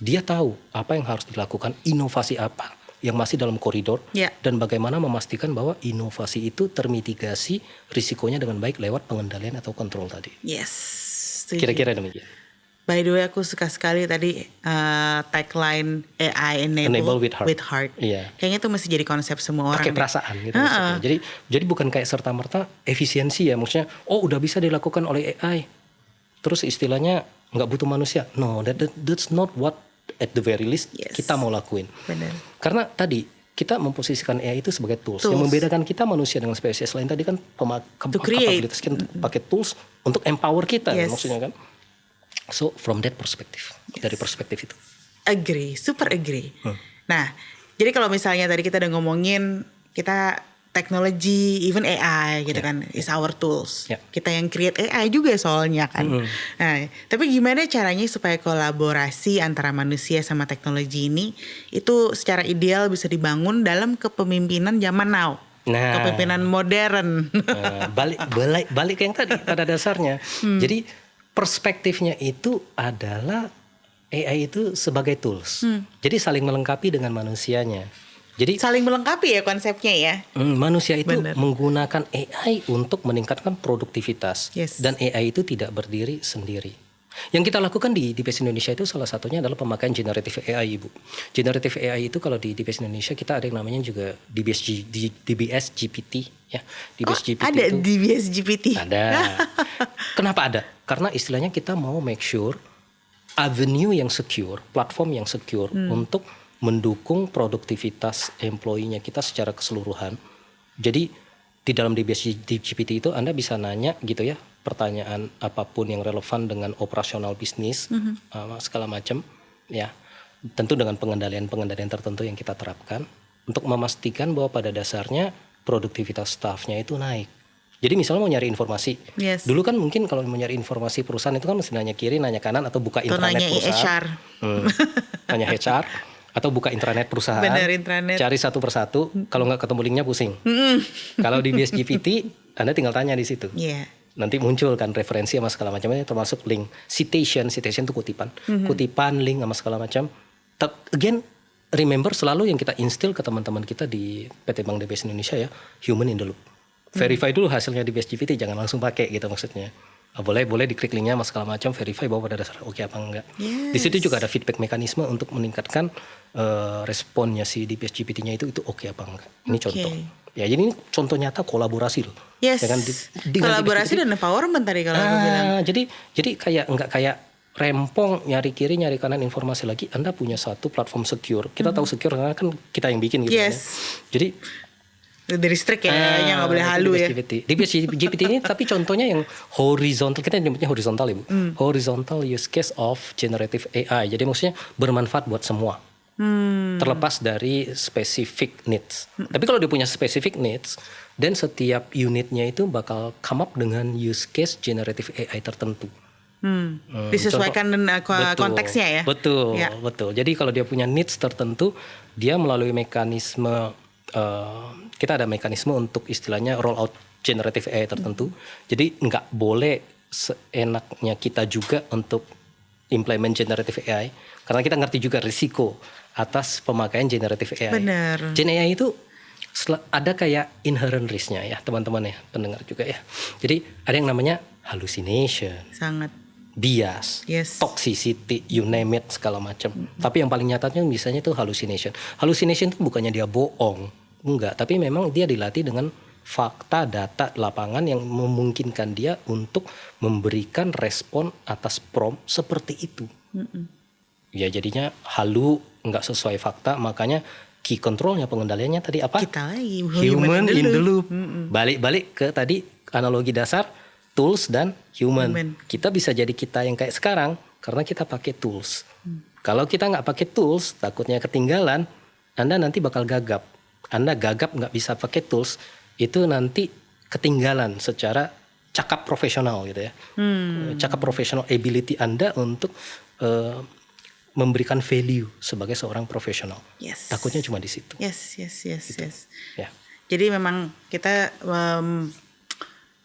Speaker 4: dia tahu apa yang harus dilakukan, inovasi apa yang masih dalam koridor, dan bagaimana memastikan bahwa inovasi itu termitigasi risikonya dengan baik lewat pengendalian atau kontrol tadi.
Speaker 2: Yes.
Speaker 4: Kira-kira demikian.
Speaker 2: By the way, aku suka sekali tadi tagline AI enable with heart.
Speaker 4: Iya.
Speaker 2: Kayaknya itu mesti jadi konsep semua orang.
Speaker 4: Pakai perasaan gitu maksudnya. Jadi bukan kayak serta-merta efisiensi ya, maksudnya udah bisa dilakukan oleh AI. Terus istilahnya nggak butuh manusia. No, that's not what at the very least kita mau lakuin.
Speaker 2: Benar.
Speaker 4: Karena tadi kita memposisikan AI itu sebagai tools. Yang membedakan kita manusia dengan spesies lain tadi kan kapabilitas kita pakai tools untuk empower kita maksudnya kan. So from that perspective, dari perspektif itu.
Speaker 2: Agree, super agree. Nah, jadi kalau misalnya tadi kita udah ngomongin kita teknologi, even AI gitu kan, is our tools. Kita yang create AI juga soalnya kan. Nah, tapi gimana caranya supaya kolaborasi antara manusia sama teknologi ini itu secara ideal bisa dibangun dalam kepemimpinan zaman now? Kepemimpinan modern.
Speaker 4: Balik ke yang tadi pada dasarnya. Jadi perspektifnya itu adalah AI itu sebagai tools. Jadi saling melengkapi dengan manusianya. Jadi
Speaker 2: saling melengkapi ya konsepnya ya.
Speaker 4: Manusia itu menggunakan AI untuk meningkatkan produktivitas. Dan AI itu tidak berdiri sendiri. Yang kita lakukan di DBS Indonesia itu salah satunya adalah pemakaian generative AI, Ibu. Generative AI itu kalau di DBS Indonesia kita ada yang namanya juga DBS GPT ya. DBS GPT
Speaker 2: ada
Speaker 4: itu,
Speaker 2: DBS GPT.
Speaker 4: Ada. Kenapa ada? Karena istilahnya kita mau make sure avenue yang secure, platform yang secure untuk mendukung produktivitas employee-nya kita secara keseluruhan. Jadi di dalam DBS GPT itu Anda bisa nanya gitu ya, pertanyaan apapun yang relevan dengan operasional bisnis, segala macam ya. Tentu dengan pengendalian tertentu yang kita terapkan untuk memastikan bahwa pada dasarnya produktivitas staffnya itu naik. Jadi misalnya mau nyari informasi, dulu kan mungkin kalau mau nyari informasi perusahaan itu kan mesti nanya kiri, nanya kanan atau buka intranet perusahaan. Nanya HR. Atau buka intranet perusahaan, cari satu persatu, kalau nggak ketemu linknya pusing. Kalau di DBS GPT, Anda tinggal tanya di situ. Nanti muncul kan referensi sama segala macamnya, termasuk link, citation itu kutipan, link sama segala macam. Again, remember selalu yang kita instill ke teman-teman kita di PT Bank DBS Indonesia ya, human in the loop. Verify dulu hasilnya DBS GPT, jangan langsung pakai gitu maksudnya. Boleh diklik linknya sama segala macam, verify bahwa pada dasarnya oke apa enggak. Di situ juga ada feedback mekanisme untuk meningkatkan responnya si DBS GPT-nya itu oke apa enggak. Ini contoh. Ya jadi ini contoh nyata kolaborasi loh.
Speaker 2: Kolaborasi dan empowerment tadi kalau aku bilang.
Speaker 4: Jadi kayak enggak kayak rempong nyari kiri nyari kanan informasi lagi. Anda punya satu platform secure. Kita tahu secure karena kan kita yang bikin gitu kan. Jadi
Speaker 2: dari strict ya, yang nggak boleh halu ya.
Speaker 4: DBS GPT ini tapi contohnya yang horizontal, kita nyebutnya horizontal Ibu. Horizontal use case of generative AI. Jadi maksudnya bermanfaat buat semua. Terlepas dari specific needs. Tapi kalau dia punya specific needs, dan setiap unitnya itu bakal come up dengan use case generative AI tertentu.
Speaker 2: Disesuaikan dengan konteksnya ya.
Speaker 4: Betul,
Speaker 2: Ya.
Speaker 4: betul. Jadi kalau dia punya needs tertentu, dia melalui mekanisme kita ada mekanisme untuk istilahnya roll out generative AI tertentu. Jadi nggak boleh seenaknya kita juga untuk implement generative AI karena kita ngerti juga risiko atas pemakaian generative AI.
Speaker 2: Benar.
Speaker 4: Gen AI itu ada kayak inherent risk-nya ya teman-teman ya, pendengar juga ya. Jadi ada yang namanya hallucination,
Speaker 2: Sangat.
Speaker 4: bias,
Speaker 2: Yes.
Speaker 4: toxicity, you name it, segala macam. Tapi yang paling nyatanya misalnya itu hallucination. Hallucination itu bukannya dia bohong, enggak. Tapi memang dia dilatih dengan fakta, data, lapangan yang memungkinkan dia untuk memberikan respon atas prompt seperti itu. Ya jadinya halu nggak sesuai fakta, makanya key controlnya pengendaliannya tadi apa?
Speaker 2: Kita lagi
Speaker 4: Human in the loop. Balik-balik ke tadi analogi dasar tools dan human. Kita bisa jadi kita yang kayak sekarang karena kita pakai tools. Kalau kita nggak pakai tools, takutnya ketinggalan, Anda nanti bakal gagap. Anda gagap nggak bisa pakai tools, itu nanti ketinggalan secara cakap profesional gitu ya. Cakap profesional ability Anda untuk memberikan value sebagai seorang profesional.
Speaker 2: Yes.
Speaker 4: Takutnya cuma di situ.
Speaker 2: Yes.
Speaker 4: Ya.
Speaker 2: Jadi memang kita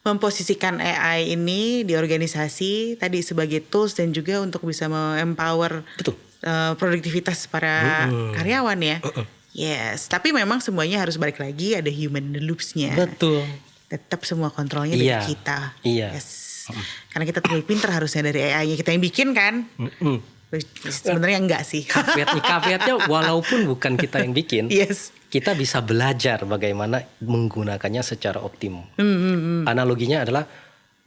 Speaker 2: memposisikan AI ini di organisasi tadi sebagai tools dan juga untuk bisa empower
Speaker 4: Betul.
Speaker 2: produktivitas para karyawan ya. Yes, tapi memang semuanya harus balik lagi ada human in the loops-nya.
Speaker 4: Betul.
Speaker 2: Tetap semua kontrolnya dari
Speaker 4: Iya.
Speaker 2: kita.
Speaker 4: Iya.
Speaker 2: Yes. Karena kita terlalu pintar harusnya dari AI-nya kita yang bikin kan. Sebenarnya enggak sih.
Speaker 4: Caveatnya walaupun bukan kita yang bikin,
Speaker 2: Yes.
Speaker 4: kita bisa belajar bagaimana menggunakannya secara optimum. Analoginya adalah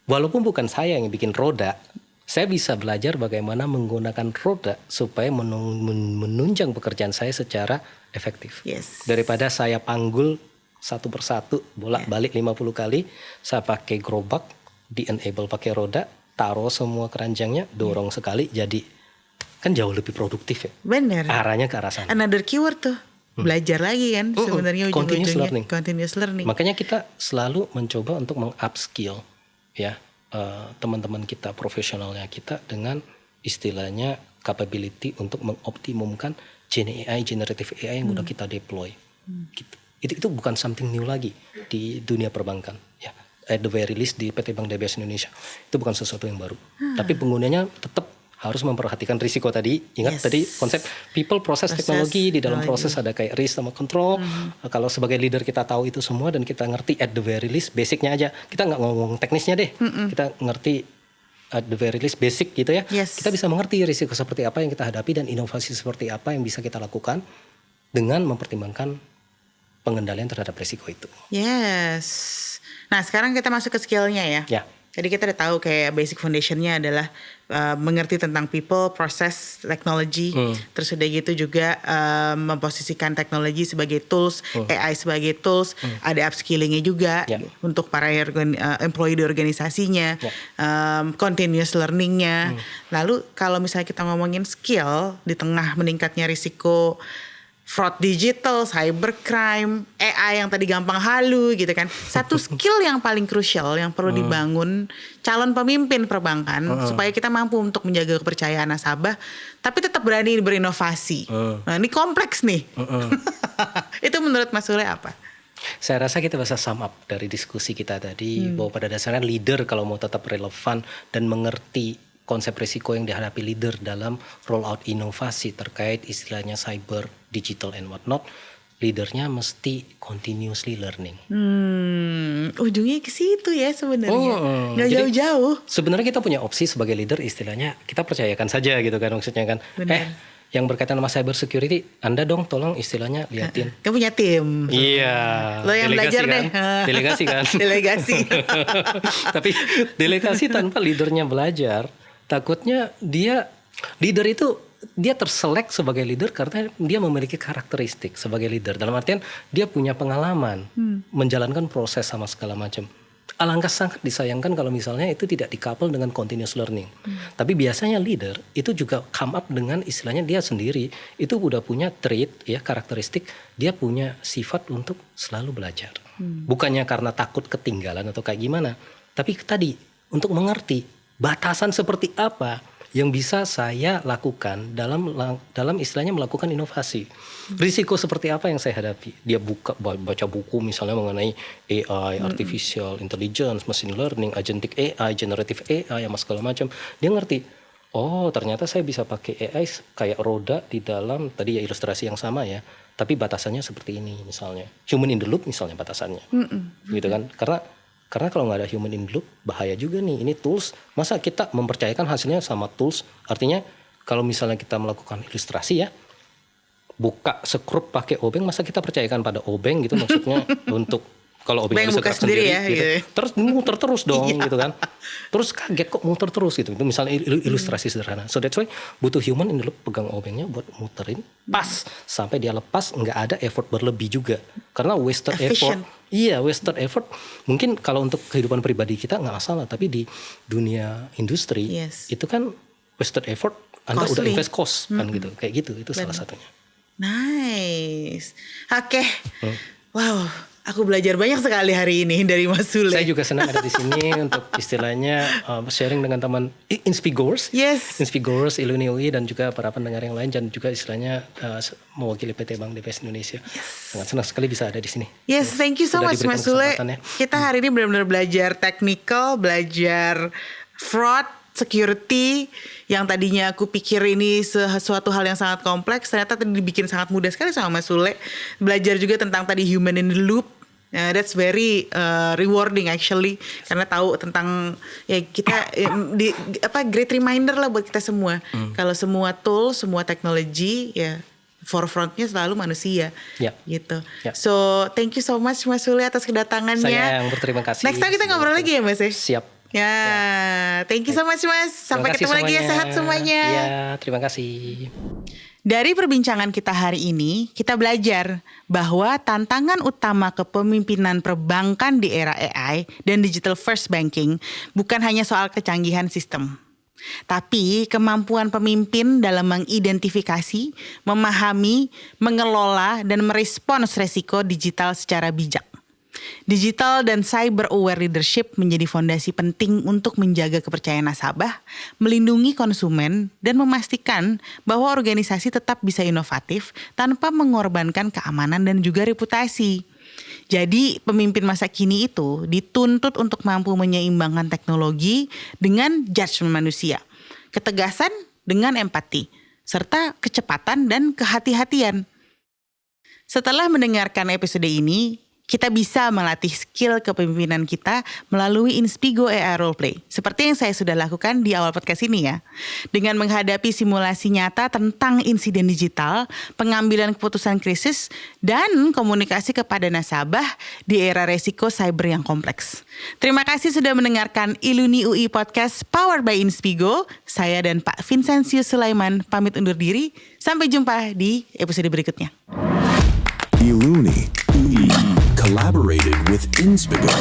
Speaker 4: walaupun bukan saya yang bikin roda, saya bisa belajar bagaimana menggunakan roda supaya menunjang pekerjaan saya secara efektif.
Speaker 2: Yes.
Speaker 4: Daripada saya panggul satu persatu bolak-balik 50 kali, saya pakai gerobak, di-enable pakai roda, taruh semua keranjangnya, dorong sekali, jadi kan jauh lebih produktif ya.
Speaker 2: Benar.
Speaker 4: Arahnya ke arah sana.
Speaker 2: Another keyword tuh. Belajar lagi kan sebenarnya
Speaker 4: Continuous
Speaker 2: ujung-ujungnya
Speaker 4: learning.
Speaker 2: continuous learning.
Speaker 4: Makanya kita selalu mencoba untuk meng-upskill ya teman-teman kita, profesionalnya kita dengan istilahnya capability untuk mengoptimumkan Gen AI, generative AI yang udah kita deploy. Gitu. Itu bukan something new lagi di dunia perbankan ya. At the very least di PT Bank DBS Indonesia itu bukan sesuatu yang baru. Tapi penggunanya tetap harus memperhatikan risiko tadi. Ingat
Speaker 2: Yes.
Speaker 4: tadi konsep people, proses, teknologi. Di dalam proses ada kayak risk sama control. Kalau sebagai leader kita tahu itu semua dan kita ngerti at the very least basicnya aja. Kita nggak ngomong teknisnya deh. Kita ngerti at the very least basic gitu ya.
Speaker 2: Yes.
Speaker 4: Kita bisa mengerti risiko seperti apa yang kita hadapi dan inovasi seperti apa yang bisa kita lakukan dengan mempertimbangkan pengendalian terhadap risiko itu.
Speaker 2: Yes. Nah sekarang kita masuk ke skillnya ya.
Speaker 4: Ya.
Speaker 2: Jadi kita udah tahu kayak basic foundationnya adalah mengerti tentang people, process, teknologi. Terus udah gitu juga memposisikan teknologi sebagai tools, AI sebagai tools. Ada upskillingnya juga
Speaker 4: Ya.
Speaker 2: untuk para employee di organisasinya.
Speaker 4: Ya.
Speaker 2: Continuous learningnya. Lalu kalau misalnya kita ngomongin skill di tengah meningkatnya risiko fraud digital, cybercrime, AI yang tadi gampang halu gitu kan. Satu skill yang paling krusial yang perlu dibangun calon pemimpin perbankan supaya kita mampu untuk menjaga kepercayaan nasabah tapi tetap berani berinovasi. Nah, ini kompleks nih. Itu menurut Mas Sule apa?
Speaker 4: Saya rasa kita bisa sum up dari diskusi kita tadi bahwa pada dasarnya leader kalau mau tetap relevan dan mengerti konsep risiko yang dihadapi leader dalam rollout inovasi terkait istilahnya cyber, digital and whatnot, leadernya mesti continuously learning.
Speaker 2: Ujungnya ke situ ya sebenarnya. Nggak
Speaker 4: Jadi,
Speaker 2: jauh-jauh.
Speaker 4: Sebenarnya kita punya opsi sebagai leader istilahnya kita percayakan saja gitu kan maksudnya kan.
Speaker 2: Benar.
Speaker 4: Yang berkaitan sama cyber security, Anda dong tolong istilahnya liatin.
Speaker 2: Kan punya tim.
Speaker 4: Iya.
Speaker 2: Lo yang belajar
Speaker 4: kan?
Speaker 2: deh.
Speaker 4: Delegasi kan.
Speaker 2: Delegasi.
Speaker 4: Tapi delegasi tanpa leadernya belajar, takutnya leader itu dia terselek sebagai leader karena dia memiliki karakteristik sebagai leader. Dalam artian dia punya pengalaman menjalankan proses sama segala macam. alangkah sangat disayangkan kalau misalnya itu tidak di-couple dengan continuous learning. Tapi biasanya leader itu juga come up dengan istilahnya dia sendiri itu udah punya trait ya, karakteristik, dia punya sifat untuk selalu belajar. Bukannya karena takut ketinggalan atau kayak gimana, tapi tadi untuk mengerti batasan seperti apa yang bisa saya lakukan dalam istilahnya melakukan inovasi. Risiko seperti apa yang saya hadapi? Dia baca buku misalnya mengenai AI, artificial intelligence, machine learning, agentic AI, generative AI, sama segala macam. Dia ngerti, oh ternyata saya bisa pakai AI kayak roda di dalam tadi ya ilustrasi yang sama ya, tapi batasannya seperti ini misalnya. Human in the loop misalnya batasannya. Gitu kan? Karena kalau nggak ada human in the loop, bahaya juga nih. Ini tools, masa kita mempercayakan hasilnya sama tools? Artinya kalau misalnya kita melakukan ilustrasi ya, buka sekrup pakai obeng, masa kita percayakan pada obeng gitu maksudnya untuk kalau obeng bisa gerak sendiri ya, gitu. Terus muter terus dong gitu kan. Terus kaget kok muter terus gitu. Itu misalnya ilustrasi sederhana. So that's why butuh human in the loop pegang obengnya buat muterin pas sampai dia lepas, nggak ada effort berlebih juga. Karena wasted effort. Iya, wasted effort. Mungkin kalau untuk kehidupan pribadi kita nggak masalah, tapi di dunia industri itu kan wasted effort. Anda udah invest cost kan gitu. Kayak gitu, itu salah satunya.
Speaker 2: Nice. Oke. Wow, aku belajar banyak sekali hari ini dari Mas Sule.
Speaker 4: Saya juga senang ada di sini untuk istilahnya sharing dengan teman Inspigoers. Inspigoers, Iluni UI dan juga para pendengar yang lain, dan juga istilahnya mewakili PT Bank DBS Indonesia. Sangat senang sekali bisa ada di sini.
Speaker 2: Yes, thank you so much Mas Sule. Kita hari ini benar-benar belajar technical, belajar fraud, security, yang tadinya aku pikir ini sesuatu hal yang sangat kompleks, ternyata tadi dibikin sangat mudah sekali sama Mas Sule. Belajar juga tentang tadi human in the loop. That's very rewarding actually, karena tahu tentang ya kita great reminder lah buat kita semua. Kalau semua tool, semua teknologi ya forefrontnya selalu manusia, gitu. So thank you so much Mas Sule atas kedatangannya.
Speaker 4: Saya yang berterima kasih.
Speaker 2: Next time kita ngobrol lagi ya Mas ya.
Speaker 4: Siap.
Speaker 2: Thank you so much Mas. Sampai ketemu lagi ya, sehat semuanya.
Speaker 4: Ya, terima kasih.
Speaker 2: Dari perbincangan kita hari ini, kita belajar bahwa tantangan utama kepemimpinan perbankan di era AI dan digital first banking bukan hanya soal kecanggihan sistem, tapi kemampuan pemimpin dalam mengidentifikasi, memahami, mengelola, dan merespons resiko digital secara bijak. Digital dan cyber aware leadership menjadi fondasi penting untuk menjaga kepercayaan nasabah, melindungi konsumen, dan memastikan bahwa organisasi tetap bisa inovatif tanpa mengorbankan keamanan dan juga reputasi. Jadi pemimpin masa kini itu dituntut untuk mampu menyeimbangkan teknologi dengan judgement manusia, ketegasan dengan empati, serta kecepatan dan kehati-hatian. Setelah mendengarkan episode ini, kita bisa melatih skill kepemimpinan kita melalui Inspigo AI Roleplay. Seperti yang saya sudah lakukan di awal podcast ini ya. Dengan menghadapi simulasi nyata tentang insiden digital, pengambilan keputusan krisis, dan komunikasi kepada nasabah di era resiko cyber yang kompleks. Terima kasih sudah mendengarkan Iluni UI Podcast Powered by Inspigo. Saya dan Pak Vincentius Sulaiman pamit undur diri. Sampai jumpa di episode berikutnya.
Speaker 1: Iluni UI collaborated with Inspigo.